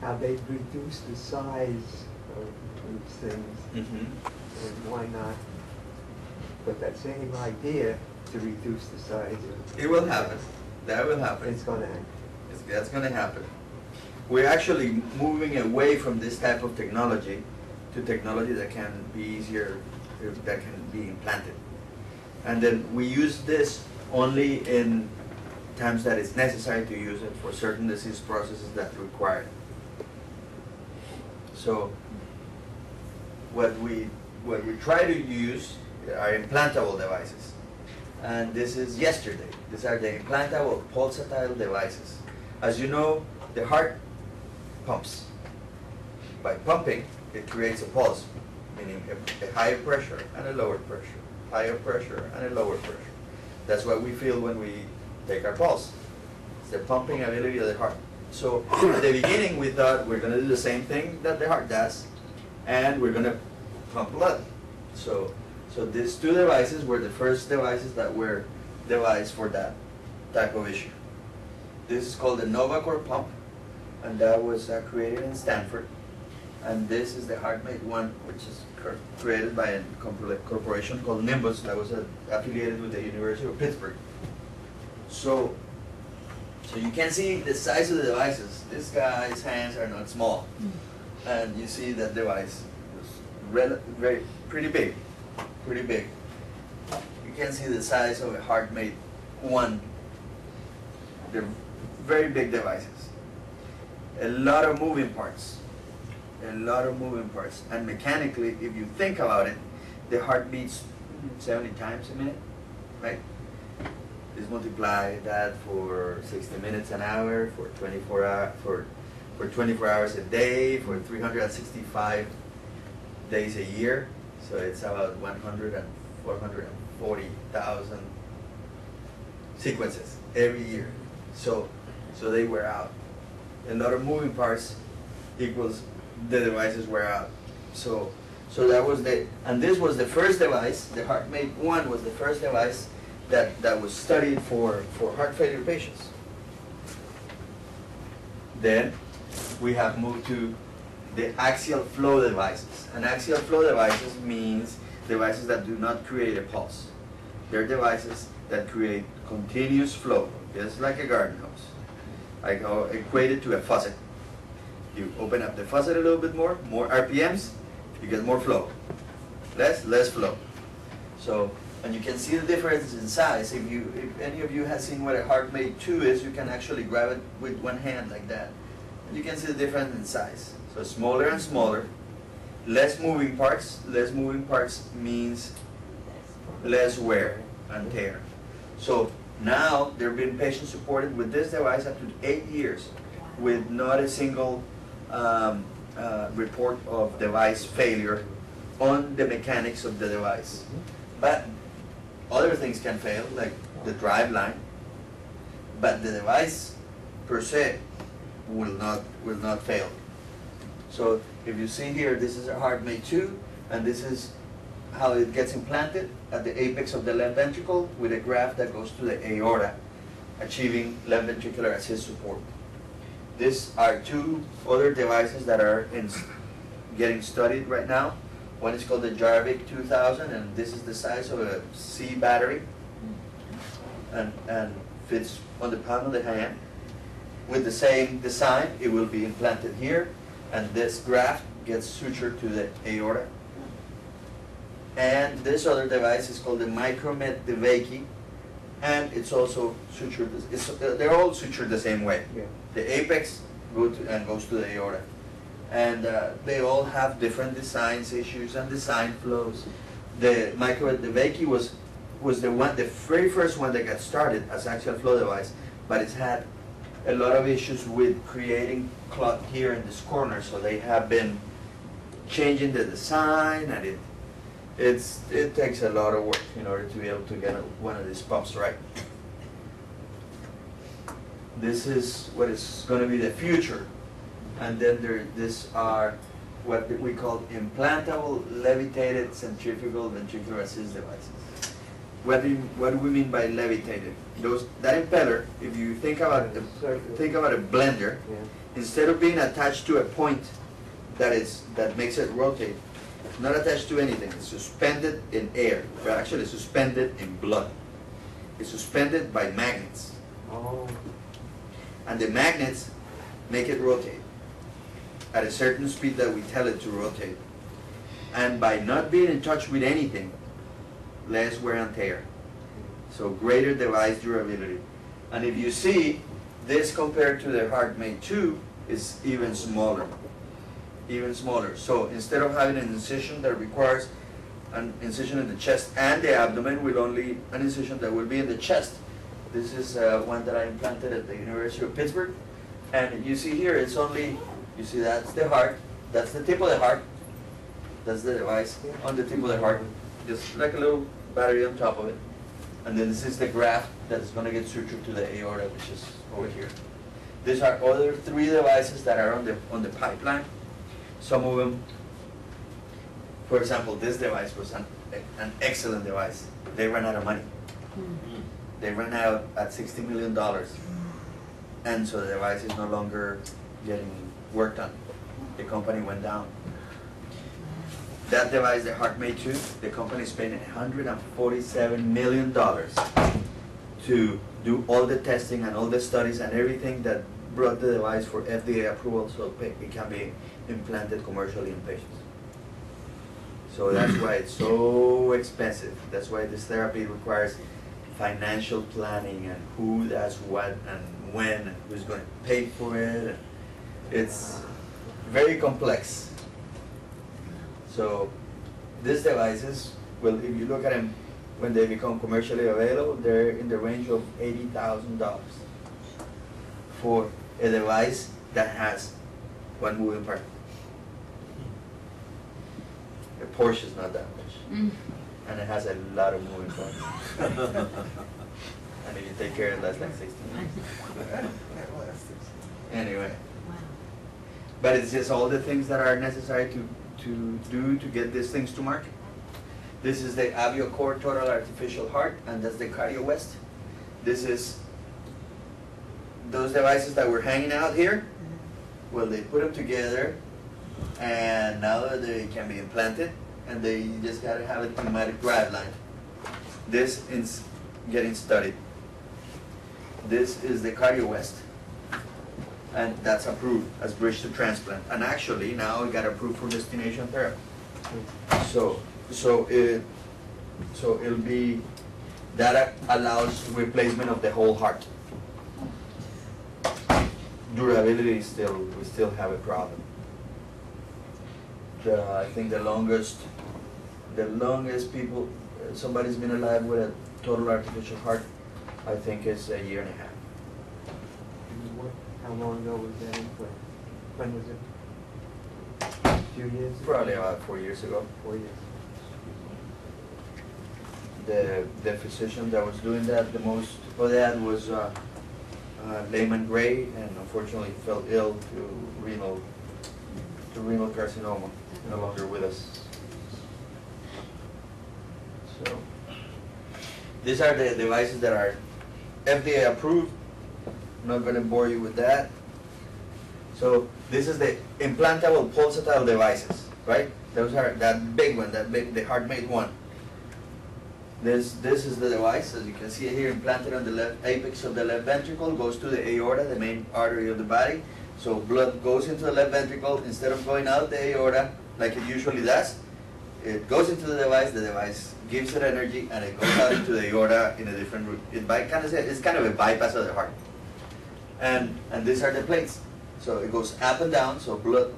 Speaker 3: how they've reduced the size of these things, and why not put that same idea to reduce the size of...
Speaker 1: It will happen. That will happen.
Speaker 3: It's going to happen.
Speaker 1: That's going to happen. We're actually moving away from this type of technology to technology that can be easier, that can be implanted. And then we use this only in times that it's necessary to use it for certain disease processes that require it. So what we try to use are implantable devices. And this is yesterday. These are the implantable pulsatile devices. As you know, the heart pumps. By pumping, it creates a pulse, meaning a higher pressure and a lower pressure, higher pressure and a lower pressure. That's what we feel when we take our pulse. It's the pumping ability of the heart. So at the beginning, we thought we're going to do the same thing that the heart does, and we're going to pump blood. So these two devices were the first devices that were devised for that type of issue. This is called the NovaCore pump, and that was created in Stanford. And this is the HeartMate one, which is created by a corporation called Nimbus that was affiliated with the University of Pittsburgh. So you can see the size of the devices. This guy's hands are not small, and you see that device was pretty big. You can see the size of a HeartMate one. They're very big devices. a lot of moving parts. A lot of moving parts. And mechanically, if you think about it, the heart beats 70 times a minute, right? Just multiply that for 60 minutes an hour, for 24 hours a day, for 365 days a year. So it's about 440,000 sequences every year. So they wear out. A lot of moving parts equals the devices wear out. So that was and this was the first device. The HeartMate 1 was the first device that was studied for heart failure patients. Then we have moved to the axial flow devices. And axial flow devices means devices that do not create a pulse. They're devices that create continuous flow, just like a garden hose. I equate it to a faucet. You open up the faucet a little bit more RPMs, you get more flow. Less flow. So, and you can see the difference in size. If any of you have seen what a HeartMate 2 is, you can actually grab it with one hand like that. And you can see the difference in size. So smaller and smaller, less moving parts. Less moving parts means less wear and tear. So now there have been patients supported with this device up to 8 years with not a single report of device failure on the mechanics of the device. But other things can fail, like the drive line, but the device per se will not fail. So if you see here, this is a HeartMate 2, and this is how it gets implanted at the apex of the left ventricle with a graft that goes to the aorta, achieving left ventricular assist support. These are two other devices that are getting studied right now. One is called the Jarvik 2000, and this is the size of a C battery, and fits on the palm of the hand. With the same design, it will be implanted here, and this graft gets sutured to the aorta. And this other device is called the Micromet DeVakey, and it's also sutured. They're all sutured the same way.
Speaker 3: Yeah.
Speaker 1: The apex goes to the aorta. And they all have different designs issues and design flows. The Micromet DeVakey was the very first one that got started as axial flow device, but it's had a lot of issues with creating clot here in this corner, so they have been changing the design, and it takes a lot of work in order to be able to get one of these pumps right. This is what is going to be the future. And then these are what we call implantable levitated centrifugal ventricular assist devices. What do we mean by levitated? That impeller, if you think about a blender,
Speaker 3: Yeah.
Speaker 1: instead of being attached to a point that makes it rotate, it's not attached to anything. It's suspended in air. But actually suspended in blood. It's suspended by magnets.
Speaker 3: Oh.
Speaker 1: And the magnets make it rotate at a certain speed that we tell it to rotate. And by not being in touch with anything, less wear and tear. So greater device durability. And if you see, this compared to the HeartMate 2 is even smaller. Even smaller. So instead of having an incision that requires an incision in the chest and the abdomen, with only an incision that will be in the chest. This is one that I implanted at the University of Pittsburgh. And you see here, it's only, you see that's the heart, that's the tip of the heart, that's the device on the tip of the heart, just like a little battery on top of it. And then this is the graft that's going to get sutured to the aorta, which is over here. These are other 3 devices that are on the pipeline. Some of them, for example, this device was an excellent device. They ran out of money. They ran out at $60 million. And so the device is no longer getting worked on. The company went down. That device, the HeartMate 2, the company is paying $147 million to do all the testing and all the studies and everything that brought the device for FDA approval so it can be implanted commercially in patients. So that's why it's so expensive. That's why this therapy requires financial planning and who does what and when and who's going to pay for it. It's very complex. So these devices, well, if you look at them, when they become commercially available, they're in the range of $80,000 for a device that has one moving part. A Porsche is not that much, and it has a lot of moving parts. And if you take care of it, that's like 16 years. Anyway, but it's just all the things that are necessary to do to get these things to market. This is the AvioCore Total Artificial Heart, and that's the CardioWest. This is those devices that were hanging out here. Well, they put them together, and now they can be implanted, and they just gotta have a pneumatic drive line. This is getting studied. This is the CardioWest, and that's approved as bridge to transplant. And actually, now it got approved for destination therapy. So it'll be, that allows replacement of the whole heart. Durability is still, we still have a problem. I think the longest people, somebody's been alive with a total artificial heart, I think is 1.5 years.
Speaker 3: How long ago was that in play? When was it? A few years ago?
Speaker 1: Probably about 4 years ago.
Speaker 3: 4 years.
Speaker 1: The physician that was doing that the most for that was Lehman Gray, and unfortunately fell ill to renal carcinoma. No longer with us. So these are the devices that are FDA approved. I'm not going to bore you with that. So this is the implantable pulsatile devices, right? Those are that big one, the HeartMate one. This is the device, as you can see here, implanted on the left apex of the left ventricle, goes to the aorta, the main artery of the body. So blood goes into the left ventricle instead of going out the aorta like it usually does. It goes into the device gives it energy, and it goes out into the aorta in a different route. It's kind of a bypass of the heart. And these are the plates. So it goes up and down, so blood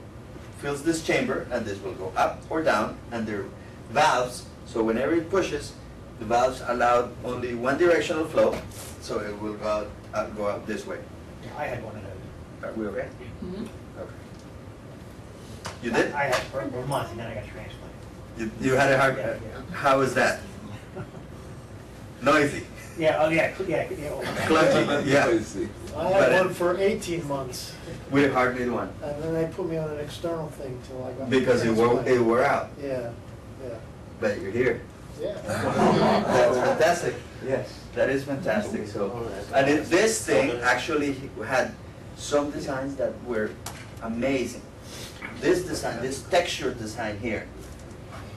Speaker 1: fills this chamber, and this will go up or down, and there are valves, so whenever it pushes, the valves allow only one directional flow, so it will go out this way.
Speaker 6: Yeah, I had one of those.
Speaker 1: Are we okay?
Speaker 9: Mm-hmm.
Speaker 1: Okay. You did?
Speaker 6: I had it for a month, and then I got transplanted.
Speaker 1: You had a heart?
Speaker 6: Yeah.
Speaker 1: How was that? Noisy?
Speaker 6: Yeah, oh yeah.
Speaker 1: Clunky, yeah.
Speaker 8: I
Speaker 1: But
Speaker 8: had one for 18 months,
Speaker 1: With a HeartMate one?
Speaker 8: and then they put me on an external thing till I got.
Speaker 1: Because it wore out,
Speaker 8: Yeah,
Speaker 1: but you're here.
Speaker 8: yeah.
Speaker 1: That's fantastic.
Speaker 3: Yes.
Speaker 1: That is fantastic. So, and this thing actually had some designs that were amazing. This design, this textured design here,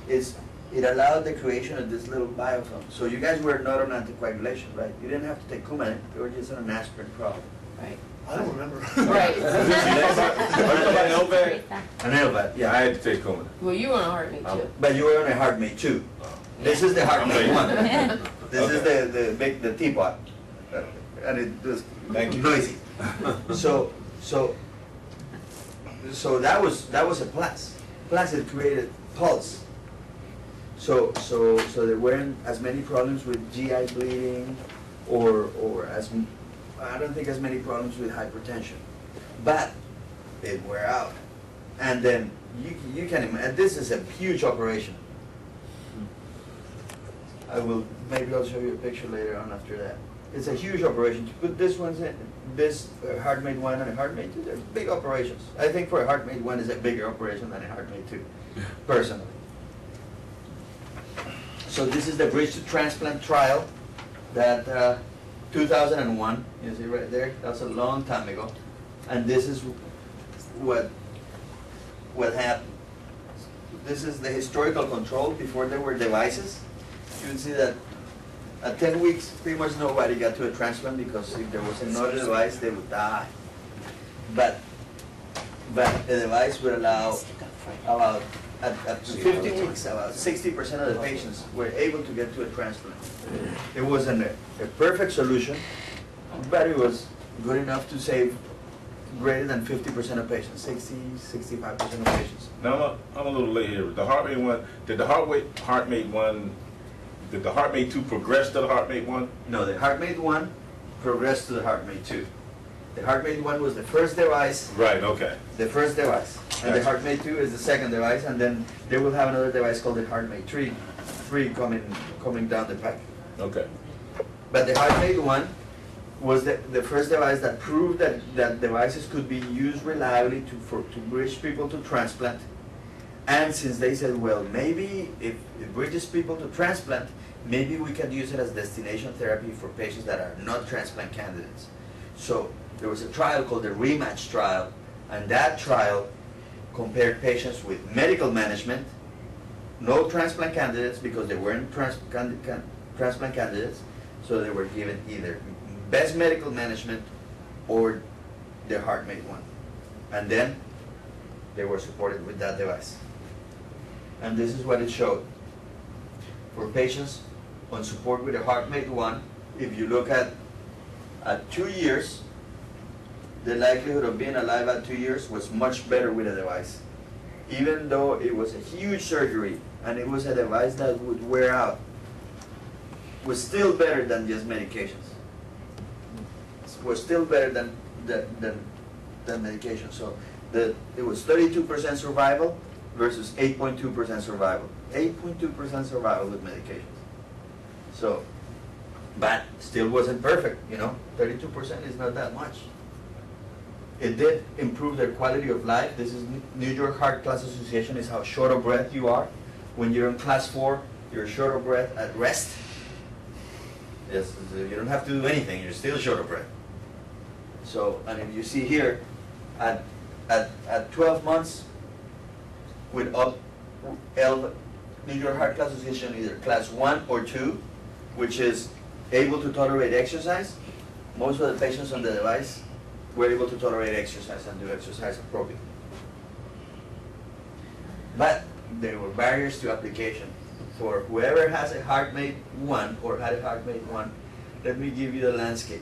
Speaker 1: it allowed the creation of this little biofilm. So you guys were not on anticoagulation, right? You didn't have to take Coumadin. You were just on an aspirin problem.
Speaker 9: Right.
Speaker 8: I don't remember.
Speaker 9: Right.
Speaker 1: An LVAD, yeah.
Speaker 5: I had to take Coumadin.
Speaker 9: Well, you were on heartbeat too.
Speaker 1: But you were on a HeartMate too. This is the HeartMate one. This is the teapot, and it was noisy. So that was a plus. Plus it created pulse. So there weren't as many problems with GI bleeding, or I don't think as many problems with hypertension, but it wore out. And then you can imagine, this is a huge operation. Maybe I'll show you a picture later on after that. It's a huge operation. To put this HeartMate 1 and a HeartMate 2, they're big operations. I think for a HeartMate 1 is a bigger operation than a HeartMate 2, personally. So this is the Bridge to Transplant trial that 2001, you see right there, that's a long time ago. And this is what happened. This is the historical control before there were devices. You can see that at 10 weeks, pretty much nobody got to a transplant because if there was another device, they would die. But the device would allow about, at 15 weeks, about 60% of the patients were able to get to a transplant. It wasn't a perfect solution, but it was good enough to save greater than 50% of patients, 65% of patients.
Speaker 5: Now, I'm a little late here. The HeartMate 1, did the HeartMate 1, did the HeartMate 2 progress to the HeartMate 1?
Speaker 1: No, the HeartMate 1 progressed to the HeartMate 2. The HeartMate 1 was the first device.
Speaker 5: Right, okay.
Speaker 1: The first device. And the
Speaker 5: Gotcha.
Speaker 1: HeartMate 2 is the second device, and then they will have another device called the HeartMate 3 coming down the pipe.
Speaker 5: Okay.
Speaker 1: But the HeartMate 1 was the first device that proved that devices could be used reliably to bridge people to transplant. And since they said, well, maybe if it bridges people to transplant, maybe we can use it as destination therapy for patients that are not transplant candidates. So there was a trial called the REMATCH trial, and that trial compared patients with medical management, no transplant candidates because they weren't transplant candidates, so they were given either best medical management or the HeartMate 1. And then they were supported with that device. And this is what it showed. For patients on support with the HeartMate 1, if you look at 2 years, the likelihood of being alive at 2 years was much better with a device. Even though it was a huge surgery and it was a device that would wear out, was still better than just medications. Was still better than medication. So it was 32% survival versus 8.2% survival. 8.2% survival with medications. So, but still wasn't perfect, you know. 32% is not that much. It did improve their quality of life. This is New York Heart Class Association, is how short of breath you are. When you're in class 4, you're short of breath at rest. Yes, you don't have to do anything, you're still short of breath. So, and if you see here, at 12 months, with New York Heart Class Association, either class 1 or 2, which is able to tolerate exercise, most of the patients on the device were able to tolerate exercise and do exercise appropriately. But there were barriers to application. For whoever has a HeartMate 1 or had a HeartMate 1, let me give you the landscape.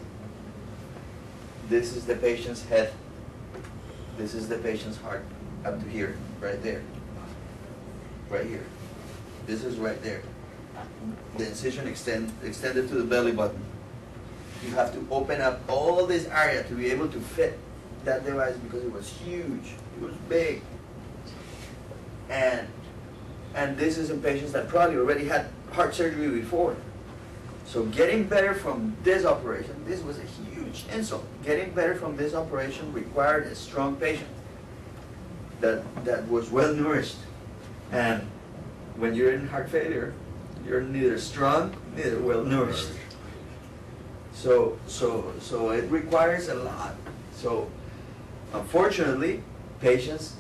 Speaker 1: This is the patient's head. This is the patient's heart up to here, right there. Right here. This is right there. The incision extended to the belly button. You have to open up all this area to be able to fit that device because it was huge. It was big. And this is in patients that probably already had heart surgery before. So getting better from this operation, this was a huge insult. Getting better from this operation required a strong patient that was well nourished. And when you're in heart failure, you're neither strong, neither well nourished. So it requires a lot. So unfortunately, patients,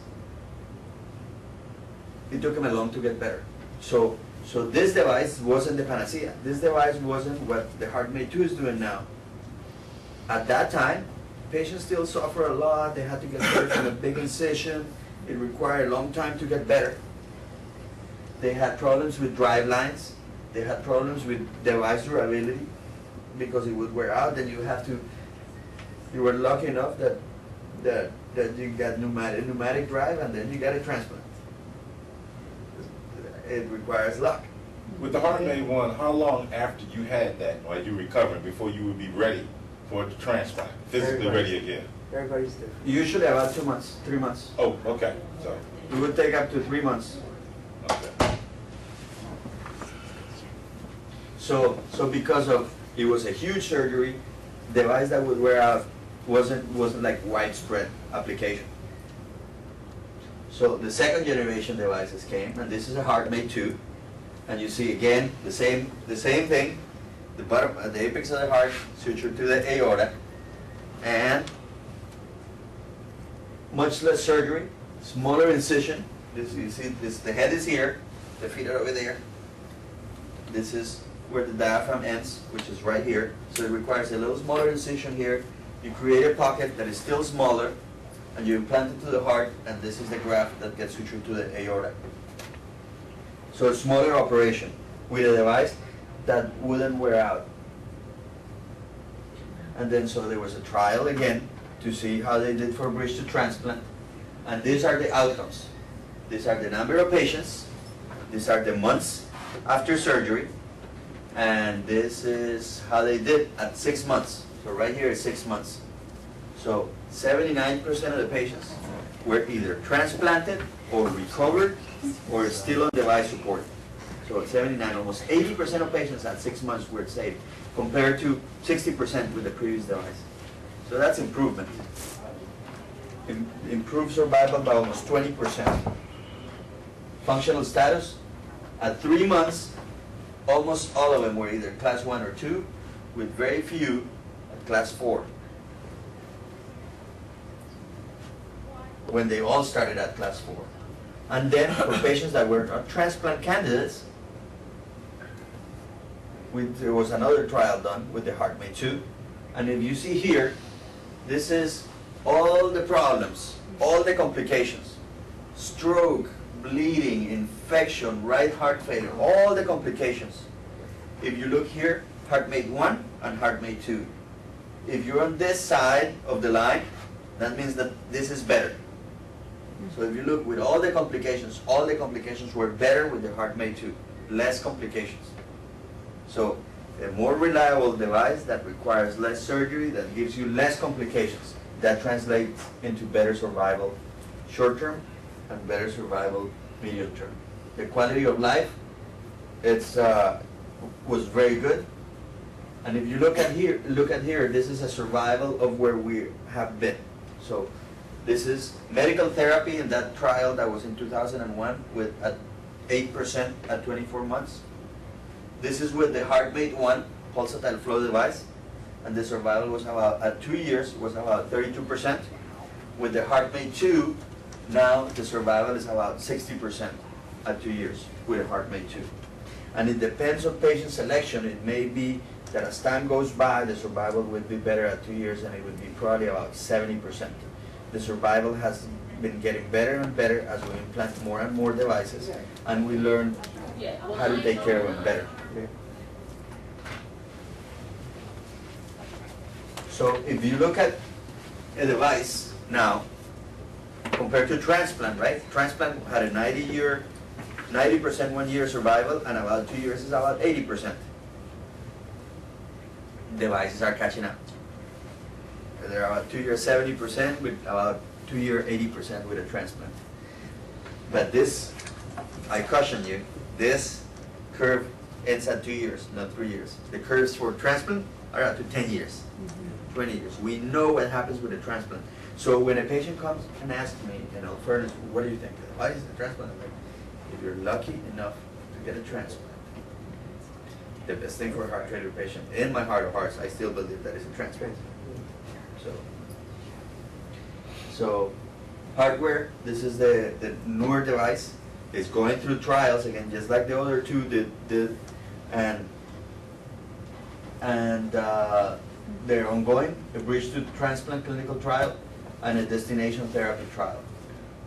Speaker 1: it took them long to get better. So this device wasn't the panacea. This device wasn't what the HeartMate 2 is doing now. At that time, patients still suffer a lot. They had to get better from a big incision. It required a long time to get better. They had problems with drive lines. They had problems with device durability because it would wear out. Then you were lucky enough that you got pneumatic drive, and then you got a transplant. It requires luck.
Speaker 5: With the HeartMate 1, how long after you had that, or you recovering, before you would be ready for the transplant, physically ready again?
Speaker 3: Everybody's different.
Speaker 1: Usually about 2 months, 3 months.
Speaker 5: Oh, okay. So,
Speaker 1: It would take up to 3 months.
Speaker 5: okay.
Speaker 1: So because of it was a huge surgery, device that would wear out wasn't like widespread application. So the second generation devices came, and this is a HeartMate 2, and you see again the same thing, the bottom, the apex of the heart sutured to the aorta, and much less surgery, smaller incision. This, you see, the head is here, the feet are over there. This is where the diaphragm ends, which is right here. So it requires a little smaller incision here. You create a pocket that is still smaller, and you implant it to the heart, and this is the graft that gets sutured to the aorta. So a smaller operation with a device that wouldn't wear out. And then so there was a trial again to see how they did for bridge to transplant. And these are the outcomes. These are the number of patients. These are the months after surgery. And this is how they did at 6 months. So right here is 6 months. So 79% of the patients were either transplanted or recovered or still on device support. So 79, almost 80% of patients at 6 months were saved, compared to 60% with the previous device. So that's improvement. Improved survival by almost 20%. Functional status, at 3 months, almost all of them were either class 1 or 2, with very few at class 4. When they all started at class 4. And then for patients that were not transplant candidates, there was another trial done with the HeartMate 2. And if you see here, this is all the problems, all the complications. Stroke, bleeding, infection, right heart failure, all the complications. If you look here, HeartMate 1 and HeartMate 2. If you're on this side of the line, that means that this is better. So if you look with all the complications were better with the HeartMate 2, less complications. So a more reliable device that requires less surgery, that gives you less complications, that translates into better survival short term and better survival medium term. The quality of life, was very good. And if you look at here, this is a survival of where we have been. So this is medical therapy in that trial that was in 2001 with at 8% at 24 months. This is with the HeartMate 1 pulsatile flow device, and the survival was about, at 2 years, was about 32%. With the HeartMate 2, now the survival is about 60% at 2 years with a HeartMate 2. And it depends on patient selection. It may be that as time goes by, the survival would be better at 2 years, and it would be probably about 70%. The survival has been getting better and better as we implant more and more devices, and we learn how to take care of them better. So if you look at a device now, compared to transplant, right? Transplant had a 90% 1 year survival, and about 2 years is about 80%. Devices are catching up. They're about 2 years 70% with about 2 year 80% with a transplant. But this, I caution you, this curve ends at 2 years, not 3 years. The curves for transplant are up to 10 years, 20 years. We know what happens with a transplant. So when a patient comes and asks me, Furnace, what do you think? Why is the transplant? I'm like, if you're lucky enough to get a transplant, the best thing for a heart failure patient, in my heart of hearts, I still believe that is a transplant. So hardware, this is the newer device. It's going through trials again, just like the other two did, and they're ongoing. A bridge to transplant clinical trial and a destination therapy trial.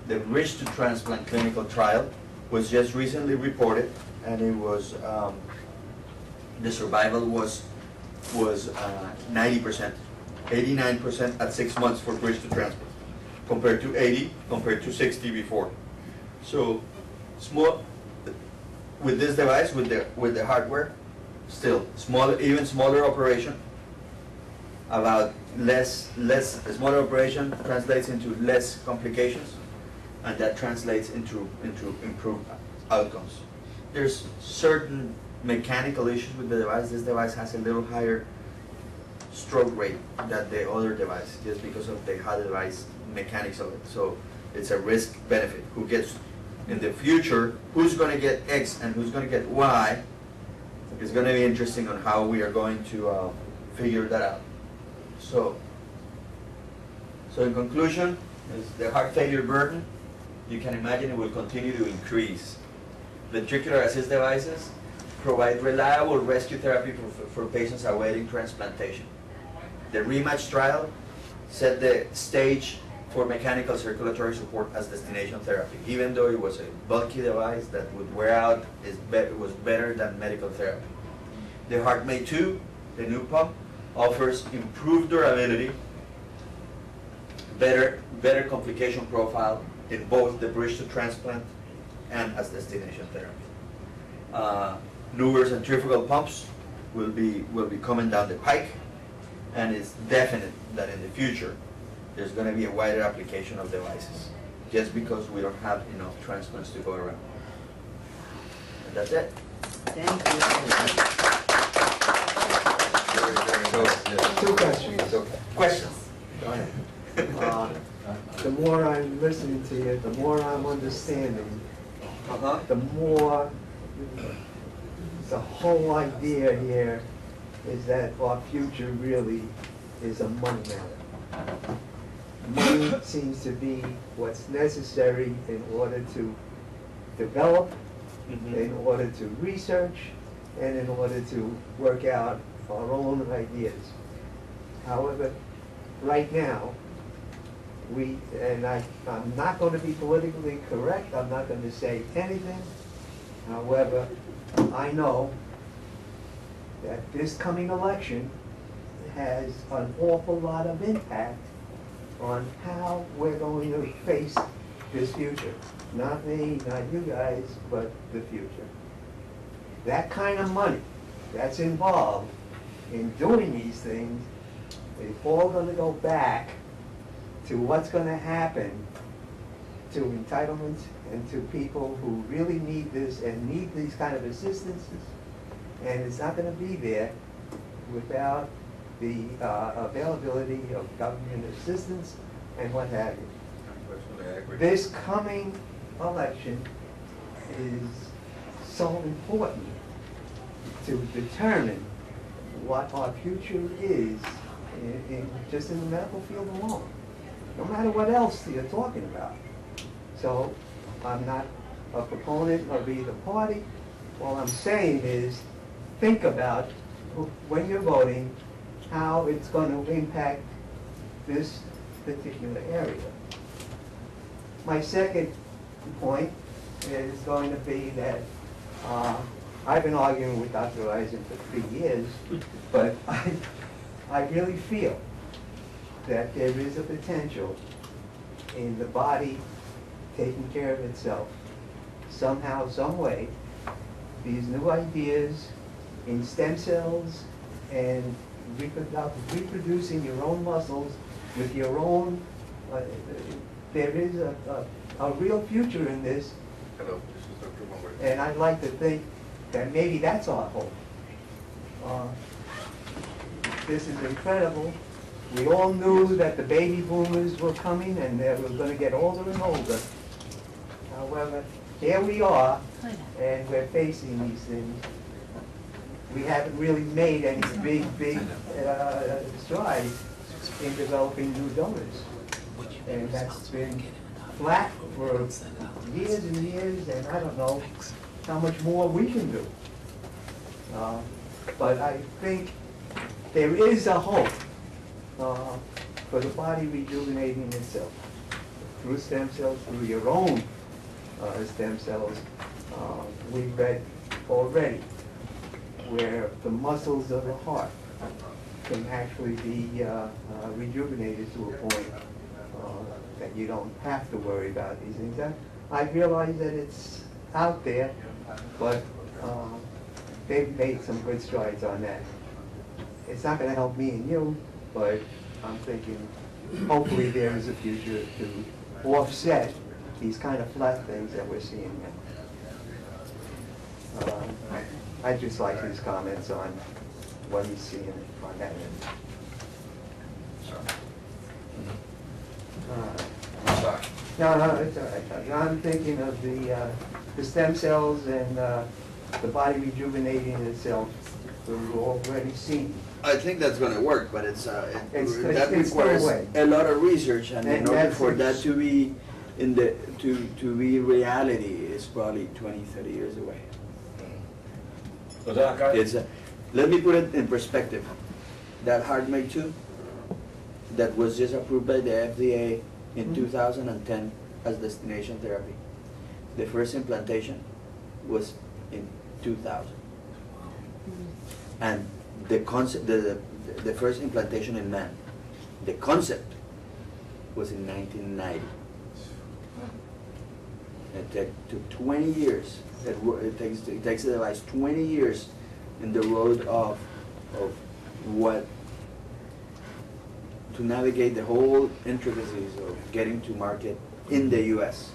Speaker 1: The bridge to transplant clinical trial was just recently reported, and it was the survival was 90%, 89% at 6 months for bridge to transplant, compared to 80, compared to 60 before. So small with this device, with the hardware, still smaller, even smaller operation. About smaller operation translates into less complications, and that translates into improved outcomes. There's certain mechanical issues with the device. This device has a little higher stroke rate than the other device, just because of the how the device mechanics of it. So it's a risk benefit. Who gets in the future, who's going to get X and who's going to get Y, is going to be interesting on how we are going to figure that out. So in conclusion, is the heart failure burden, you can imagine it will continue to increase. Ventricular assist devices provide reliable rescue therapy for patients awaiting transplantation. The rematch trial set the stage for mechanical circulatory support as destination therapy. Even though it was a bulky device that would wear out, it was better than medical therapy. The HeartMate 2, the new pump, offers improved durability better complication profile in both the bridge to transplant and as destination therapy. Newer centrifugal pumps will be coming down the pike, and it's definite that in the future there's going to be a wider application of devices, just because we don't have enough transplants to go around. And that's it.
Speaker 3: Thank you.
Speaker 1: So,
Speaker 3: 2 questions.
Speaker 1: okay. Questions?
Speaker 3: Go ahead. The more I'm listening to you, the more I'm understanding, the more the whole idea here is that our future really is a money matter. Money seems to be what's necessary in order to develop, in order to research, and in order to work out our own ideas. However, right now, I'm not going to be politically correct, I'm not going to say anything. However, I know that this coming election has an awful lot of impact on how we're going to face this future. Not me, not you guys, but the future. That kind of money that's involved in doing these things is all going to go back to what's going to happen to entitlements and to people who really need this and need these kind of assistances. And it's not going to be there without the availability of government assistance and what have you.
Speaker 1: Personally, I agree.
Speaker 3: This coming election is so important to determine what our future is just in the medical field alone, no matter what else you're talking about. So I'm not a proponent of either party. All I'm saying is think about, when you're voting, how it's going to impact this particular area. My second point is going to be that I've been arguing with Dr. Eisen for 3 years, but I really feel that there is a potential in the body taking care of itself somehow, some way. These new ideas in stem cells and reproducing your own muscles with your own, there is a real future in this.
Speaker 5: Hello, this is Dr. Gongora.
Speaker 3: And I'd like to think that maybe that's our hope. This is incredible. We all knew that the baby boomers were coming and they were going to get older and older. However, here we are, and we're facing these things. We haven't really made any big strides in developing new donors. And that's been flat for years and years, and I don't know how much more we can do. But I think there is a hope for the body rejuvenating itself through stem cells, through your own stem cells. We've read already where the muscles of the heart can actually be rejuvenated to a point that you don't have to worry about these things. I realize that it's out there, but they've made some good strides on that. It's not going to help me and you, but I'm thinking hopefully there is a future to offset these kind of flat things that we're seeing now. I'd just like his comments on what he's seeing on that end.
Speaker 1: Sorry.
Speaker 3: No, it's all right. I'm thinking of the stem cells and the body rejuvenating itself. We've already seen.
Speaker 1: I think that's going to work, but that
Speaker 3: it's
Speaker 1: requires
Speaker 3: still away.
Speaker 1: a lot of research, and in order for that
Speaker 3: that's-
Speaker 1: to be to be reality, is probably 20, 30 years away.
Speaker 5: So Doc,
Speaker 1: Let me put it in perspective. That HeartMate 2 that was just approved by the FDA in 2010 as destination therapy. The first implantation was in 2000. And the concept, the first implantation in man, the concept was in 1990. It took 20 years. It takes the device 20 years in the road of what to navigate the whole intricacies of getting to market in the U.S.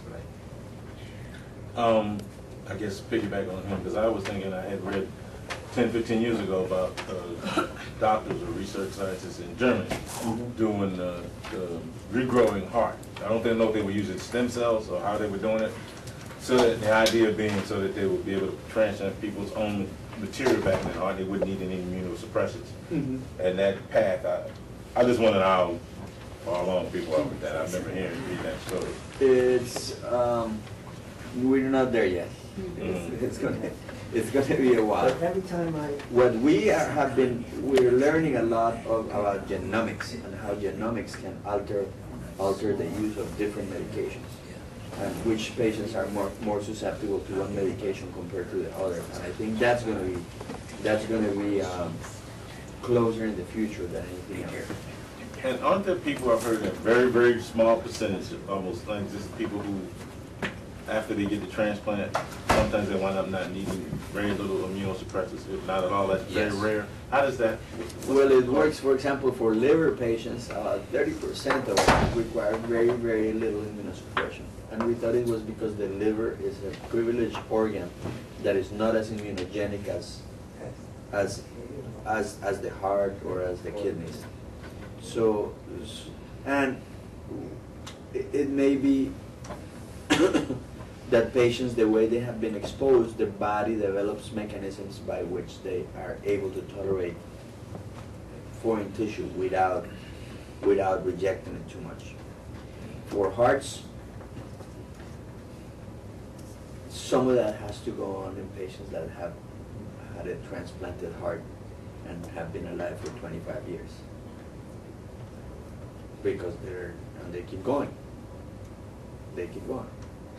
Speaker 5: I guess piggyback on him, because I was thinking I had read 10, 15 years ago about doctors or research scientists in Germany doing the regrowing heart. I don't know if they were using stem cells or how they were doing it. So that the idea being so that they would be able to transplant people's own material back in the heart, they wouldn't need any immunosuppressants. And that path, I just wondered how far along people are with that. I remember reading that story.
Speaker 1: It's we're not there yet. It's gonna be a while.
Speaker 3: But every time
Speaker 1: What we're learning a lot about genomics and how genomics can alter the use of different medications, and which patients are more susceptible to one medication compared to the other. And I think that's gonna be closer in the future than anything else.
Speaker 5: And aren't there people, I've heard, a very, very small percentage, almost like just people who, after they get the transplant, sometimes they wind up not needing very little immunosuppressants, if not at all. That's very rare. How does that?
Speaker 1: Well, it works, for example, for liver patients, 30% of them require very, very little immunosuppression. And we thought it was because the liver is a privileged organ that is not as immunogenic as the heart or as the kidneys. So, and it may be that patients, the way they have been exposed, the body develops mechanisms by which they are able to tolerate foreign tissue without rejecting it too much. For hearts, some of that has to go on in patients that have had a transplanted heart and have been alive for 25 years. Because they keep going. They keep going.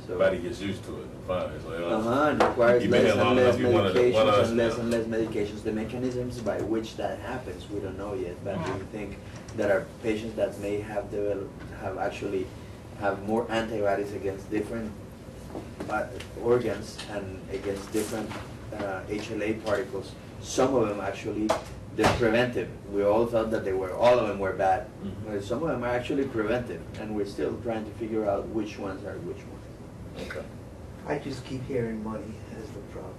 Speaker 1: So
Speaker 5: the body gets used to it. Fine. It's like,
Speaker 1: it requires less and less medications and less
Speaker 5: now.
Speaker 1: and less medications. The mechanisms by which that happens, we don't know yet. But we think that our patients that may have more antibodies against different organs and against different HLA particles. Some of them actually, they're preventive. We all thought that all of them were bad. But some of them are actually preventive, and we're still trying to figure out which ones are which ones.
Speaker 5: Okay.
Speaker 3: I just keep hearing money as the problem.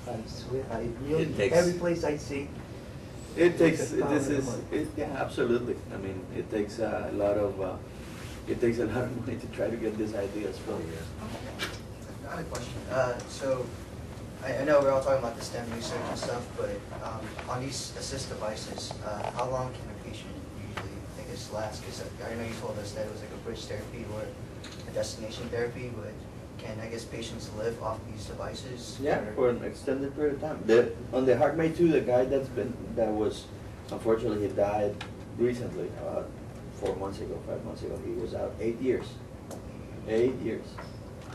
Speaker 3: I swear, I really,
Speaker 1: It takes-
Speaker 3: every place I see.
Speaker 1: Yeah, absolutely. I mean, it takes a lot of money to try to get these ideas from.
Speaker 9: I have a question. So, I know we're all talking about the STEM research and stuff, but on these assist devices, how long can a patient usually last? Because I know you told us that it was like a bridge therapy or a destination therapy, but can patients live off these devices?
Speaker 1: Yeah, for an extended period of time. On the HeartMate 2, the guy unfortunately he died recently, about 5 months ago, he was out 8 years. 8 years.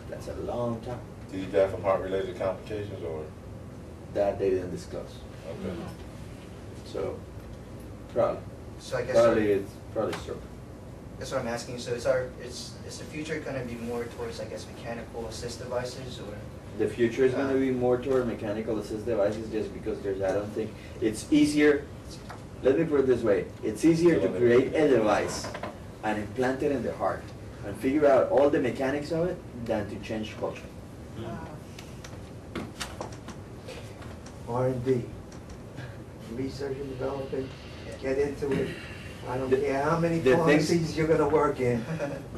Speaker 1: That's a long time.
Speaker 5: Did he die from heart-related complications or?
Speaker 1: That they didn't disclose.
Speaker 5: Okay.
Speaker 1: So, probably.
Speaker 9: So I guess
Speaker 1: Probably stroke.
Speaker 9: that's what I'm asking. So is the future going to be more towards mechanical assist devices, or?
Speaker 1: The future is going to be more toward mechanical assist devices, just because I don't think it's easier. Let me put it this way: it's easier to create a device and implant it in the heart and figure out all the mechanics of it than to change culture.
Speaker 3: R&D, research and development, get into it. I don't care how many pharmacies you're gonna work in,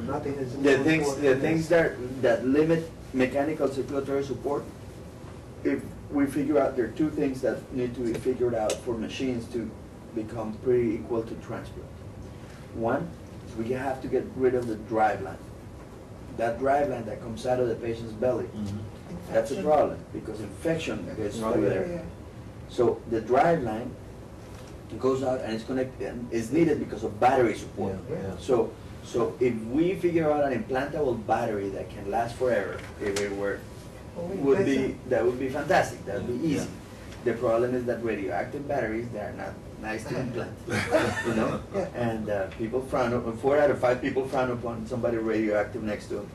Speaker 3: nothing is more important
Speaker 1: The
Speaker 3: than
Speaker 1: things
Speaker 3: this.
Speaker 1: that limit mechanical circulatory support, if we figure out there are two things that need to be figured out for machines to become pretty equal to transplant. One, is we have to get rid of the driveline. That driveline that comes out of the patient's belly. That's a problem, because infection gets through there. So the driveline goes out and it's connected and is needed because of battery support. So if we figure out an implantable battery that can last forever, if it were, that would be fantastic. That would be easy. The problem is that radioactive batteries, they are not nice to implant, you know? And people frown upon, 4 out of 5 people frown upon somebody radioactive next to them.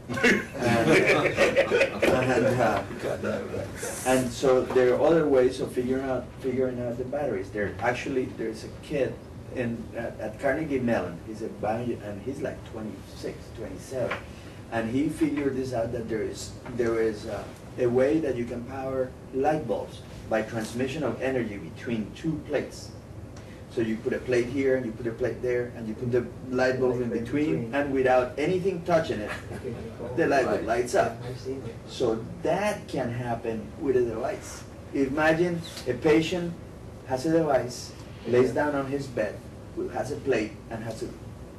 Speaker 1: And so there are other ways of figuring out the batteries. There's a kid at Carnegie Mellon. He's a bio, and he's like 26, 27, and he figured this out, that there is a way that you can power light bulbs by transmission of energy between 2 plates. So you put a plate here, and you put a plate there, and you put the light bulb in between, and without anything touching it, the light bulb lights up. So that can happen with a device. Imagine a patient has a device, lays down on his bed, has a plate, and has a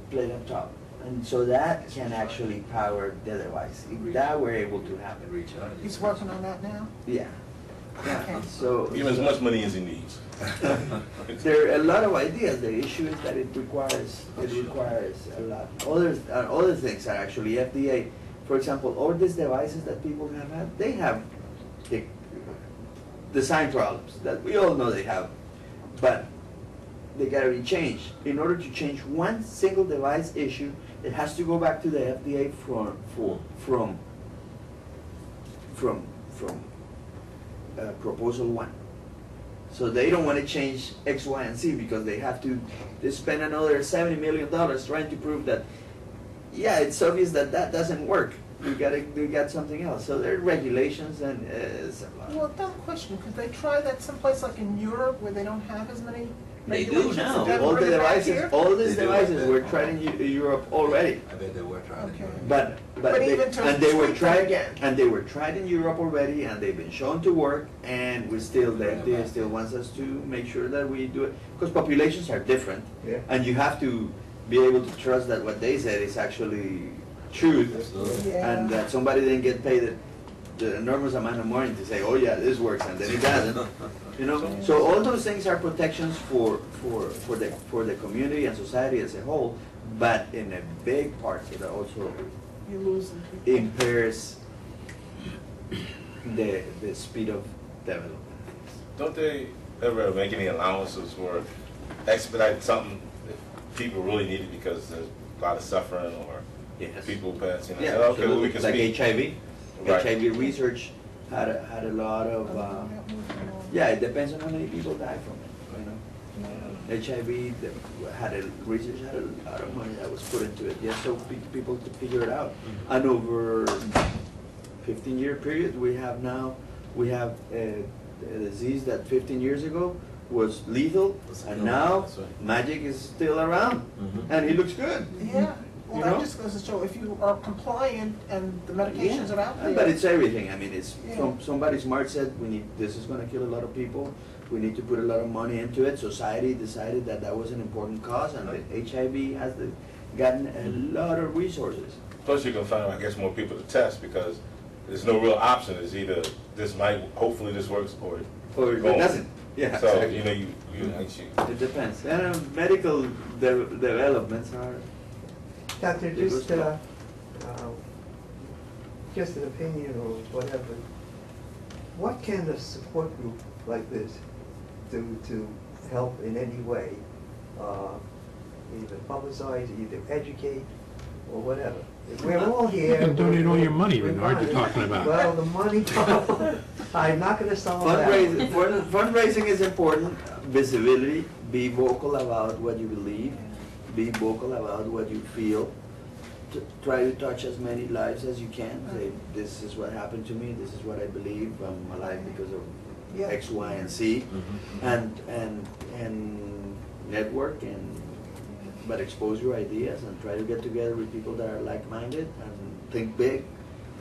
Speaker 1: plate on top. And so that can actually power the device. If that were able to happen.
Speaker 10: He's working on that now?
Speaker 1: Yeah. Yeah. So
Speaker 5: Give him as much money as he needs.
Speaker 1: there are a lot of ideas. The issue is that it requires a lot. Other things are actually FDA. For example, all these devices that people have had, they have design problems that we all know they have, but they gotta be changed. In order to change one single device issue, it has to go back to the FDA from proposal 1. So they don't want to change X, Y, and Z because they spend another $70 million trying to prove that, yeah, it's obvious that doesn't work. We got something else. So there are regulations and it's a lot.
Speaker 10: Well, dumb question. Could they try that someplace like in Europe where they don't have as many
Speaker 1: They do
Speaker 10: regulations?
Speaker 1: now.
Speaker 10: and then
Speaker 1: All
Speaker 10: bring
Speaker 1: the
Speaker 10: it back
Speaker 1: devices,
Speaker 10: here?
Speaker 1: all these
Speaker 2: They do.
Speaker 1: devices were tried in Europe already.
Speaker 2: I bet they were trying to do
Speaker 10: Okay.
Speaker 2: it.
Speaker 1: But
Speaker 10: even to
Speaker 1: they were
Speaker 10: tweak them
Speaker 1: tried
Speaker 10: again.
Speaker 1: and they were tried in Europe already, and they've been shown to work, and the FDA still wants us to make sure that we do it, because populations are different,
Speaker 3: Yeah.
Speaker 1: and you have to be able to trust that what they said is actually truth,
Speaker 2: Absolutely.
Speaker 10: Yeah.
Speaker 1: and that somebody didn't get paid the enormous amount of money to say, oh yeah, this works, and then it doesn't. You know, so all those things are protections for the community and society as a whole, but in a big part, it also
Speaker 10: You're losing people.
Speaker 1: impairs the speed of development.
Speaker 5: Don't they ever make any allowances for expedite something if people really need it because there's a lot of suffering or
Speaker 1: Yes.
Speaker 5: people passing?
Speaker 1: Yeah,
Speaker 5: Okay, well, we can
Speaker 1: like
Speaker 5: speak.
Speaker 1: HIV.
Speaker 5: Right.
Speaker 1: HIV research had a lot of, yeah, it depends on how many people die from it, you know. HIV research had a lot of money that was put into it, yes, so people to figure it out. And over 15-year period, we have a disease that 15 years ago was lethal, and now
Speaker 2: That's right.
Speaker 1: Magic is still around, and he looks good.
Speaker 10: Yeah. Well,
Speaker 1: You
Speaker 10: that
Speaker 1: know?
Speaker 10: just goes to show if you are compliant and the medications are out there.
Speaker 1: But it's everything. I mean, it's
Speaker 10: Yeah.
Speaker 1: somebody smart said this is going to kill a lot of people. We need to put a lot of money into it. Society decided that was an important cause, and the HIV has gotten a lot of resources.
Speaker 5: Plus, you can find, I guess, more people to test because there's no real option. It's either hopefully this works, or
Speaker 1: Or it
Speaker 5: won't.
Speaker 1: doesn't. Yeah,
Speaker 5: So
Speaker 1: exactly.
Speaker 5: you know, you
Speaker 1: It depends. And medical developments are.
Speaker 3: Doctor,
Speaker 1: It was
Speaker 3: just an opinion or whatever, what can a support group like this do to help in any way? Either publicize, either educate, or whatever. If we're all here.
Speaker 4: You can donate all your money,
Speaker 3: we're
Speaker 4: Bernard, you're
Speaker 3: fine.
Speaker 4: talking about.
Speaker 3: Well, the money, I'm not gonna solve that.
Speaker 1: Fundraising is important. Visibility. Be vocal about what you believe. Be vocal about what you feel. Try to touch as many lives as you can. Say, this is what happened to me. This is what I believe. I'm alive because of
Speaker 10: Yeah.
Speaker 1: X, Y, and Z. And network but expose your ideas and try to get together with people that are like-minded and think big.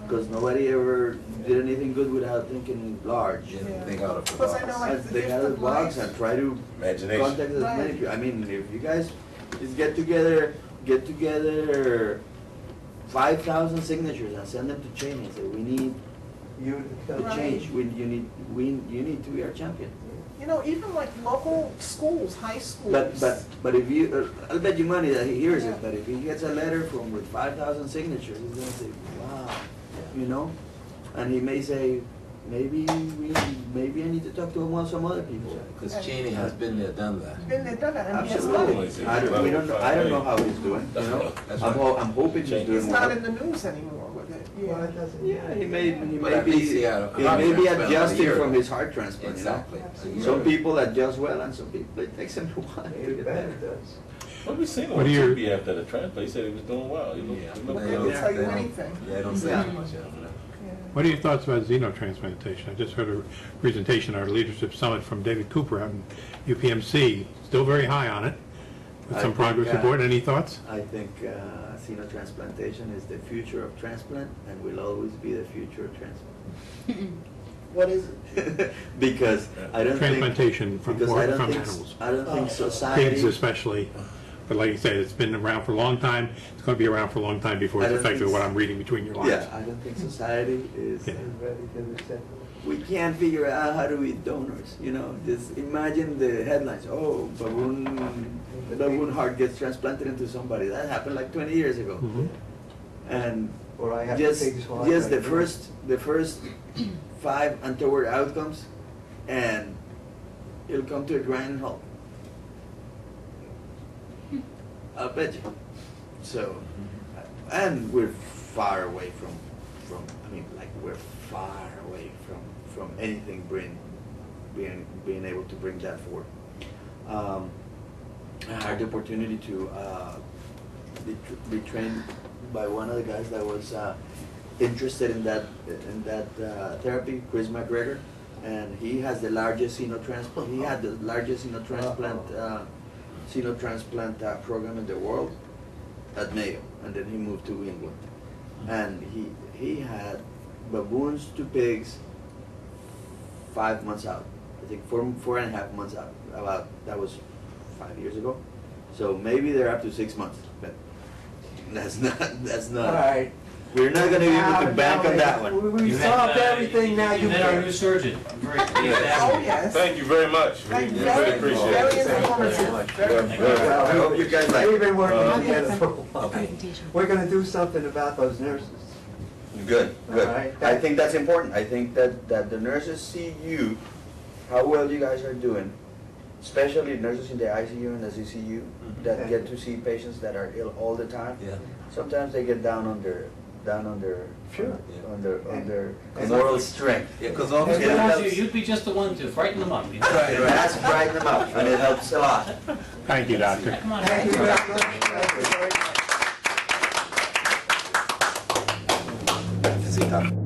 Speaker 1: Because nobody ever did anything good without thinking large.
Speaker 2: Yeah,
Speaker 10: Yeah.
Speaker 2: think out of the
Speaker 10: Plus, I know,
Speaker 2: box.
Speaker 10: like,
Speaker 1: And
Speaker 10: the
Speaker 1: they got
Speaker 10: different
Speaker 1: a box
Speaker 10: lives.
Speaker 1: and try to
Speaker 5: Imagination.
Speaker 1: contact as many
Speaker 10: Right.
Speaker 1: people. I mean, if you guys just get together 5,000 signatures and send them to Cheney and say, we need you to
Speaker 10: Right.
Speaker 1: change. You need to be our champion.
Speaker 10: You know, even like local schools, high schools.
Speaker 1: But if you, I'll bet you money that he hears
Speaker 10: Yeah.
Speaker 1: it, but if he gets a letter with 5,000 signatures, he's gonna say, wow, you know? And he may say, maybe I need to talk to some other people.
Speaker 2: Because Cheney has been there, done that.
Speaker 10: Been there, done that, and he has
Speaker 1: Absolutely.
Speaker 10: money.
Speaker 1: I don't know how he's doing, you know?
Speaker 2: That's
Speaker 1: I'm
Speaker 2: right.
Speaker 1: hoping he's doing
Speaker 10: It's not
Speaker 1: well.
Speaker 10: in the news anymore with it,
Speaker 3: Well,
Speaker 10: yeah.
Speaker 3: it doesn't.
Speaker 1: Yeah, he may
Speaker 2: But at least he had a
Speaker 1: he
Speaker 2: heart
Speaker 1: may be
Speaker 2: transplant
Speaker 1: adjusting
Speaker 2: a year
Speaker 1: from
Speaker 2: ago.
Speaker 1: his heart transplant, you know?
Speaker 2: Exactly.
Speaker 1: Some people adjust well and some people, it takes them a while to
Speaker 3: It
Speaker 1: get
Speaker 3: better
Speaker 1: there.
Speaker 3: does.
Speaker 5: Well, we seen him
Speaker 4: What
Speaker 5: on
Speaker 4: are your-
Speaker 5: TV after the transplant. He said he was doing well. He looked,
Speaker 2: Yeah.
Speaker 5: he
Speaker 10: They
Speaker 5: looked
Speaker 10: don't
Speaker 5: good.
Speaker 10: tell you
Speaker 2: They don't-
Speaker 10: anything.
Speaker 2: Yeah, I don't say
Speaker 1: Yeah.
Speaker 2: too much of that.
Speaker 4: What are your thoughts about xenotransplantation? I just heard a presentation at our leadership summit from David Cooper out in UPMC, still very high on it, with
Speaker 1: I
Speaker 4: some
Speaker 1: think,
Speaker 4: progress report. Any thoughts?
Speaker 1: I think xenotransplantation is the future of transplant and will always be the future of transplant.
Speaker 8: What is it?
Speaker 1: Because I don't think,
Speaker 4: Transplantation from
Speaker 1: because I don't think,
Speaker 4: animals.
Speaker 1: I don't think
Speaker 4: Pigs
Speaker 1: society,
Speaker 4: especially. But like you said, it's been around for a long time. It's going to be around for a long time before
Speaker 1: I
Speaker 4: it's
Speaker 1: don't
Speaker 4: effective
Speaker 1: think
Speaker 4: what
Speaker 1: so.
Speaker 4: I'm reading between your lines.
Speaker 1: yeah, I don't think society is,
Speaker 4: Yeah.
Speaker 3: I'm ready to accept it.
Speaker 1: we can't figure out how to be donors, you know? Just imagine the headlines, oh, baboon heart gets transplanted into somebody. That happened like 20 years ago.
Speaker 4: Mhm.
Speaker 1: And
Speaker 3: Or I have
Speaker 1: just,
Speaker 3: pigs while
Speaker 1: just
Speaker 3: I
Speaker 1: the first 5 untoward outcomes, and it'll come to a grinding halt. I'll bet you. So, and we're far away from, I mean, like we're far away from anything being able to bring that forward. I had the opportunity to be trained by one of the guys that was interested in that therapy, Chris McGregor, and he has the largest xenotransplant. He had the largest xenotransplant program in the world at Mayo, and then he moved to England, and he had baboons to pigs 5 months out. I think 4.5 months out. About that was 5 years ago. So maybe they're up to 6 months, but that's not.
Speaker 3: All right.
Speaker 1: We're not going to be able to bank on that one.
Speaker 3: We
Speaker 7: You
Speaker 3: solved
Speaker 7: met,
Speaker 3: everything now.
Speaker 7: You met our new surgeon. I'm very pleased to have
Speaker 10: Oh,
Speaker 7: you.
Speaker 10: yes.
Speaker 5: Thank you very much.
Speaker 10: Thank you.
Speaker 5: We really appreciate it.
Speaker 10: Very
Speaker 2: Thank you.
Speaker 10: informative. Very
Speaker 5: Yeah,
Speaker 10: informative.
Speaker 5: yeah.
Speaker 1: I hope you guys like
Speaker 3: We've
Speaker 1: it.
Speaker 3: been working together for a while.
Speaker 2: Okay.
Speaker 3: We're gonna do something about those nurses.
Speaker 1: Good, good.
Speaker 3: All right.
Speaker 1: I think that's important. I think that the nurses see you, how well you guys are doing, especially nurses in the ICU and the CCU that get to see patients that are ill all the time.
Speaker 2: Yeah.
Speaker 1: Sometimes they get down on their
Speaker 3: Sure.
Speaker 1: on their
Speaker 3: And-
Speaker 1: moral strength.
Speaker 2: Yeah, because
Speaker 7: To be
Speaker 2: obviously.
Speaker 7: honest with you, you'd be just the one to frighten them up. You know?
Speaker 1: Right, that's brighten them up, and it helps a lot.
Speaker 4: Thank you, Doctor.
Speaker 7: Come on.
Speaker 3: Thank you very much. Thank you very much.
Speaker 2: Sí, claro.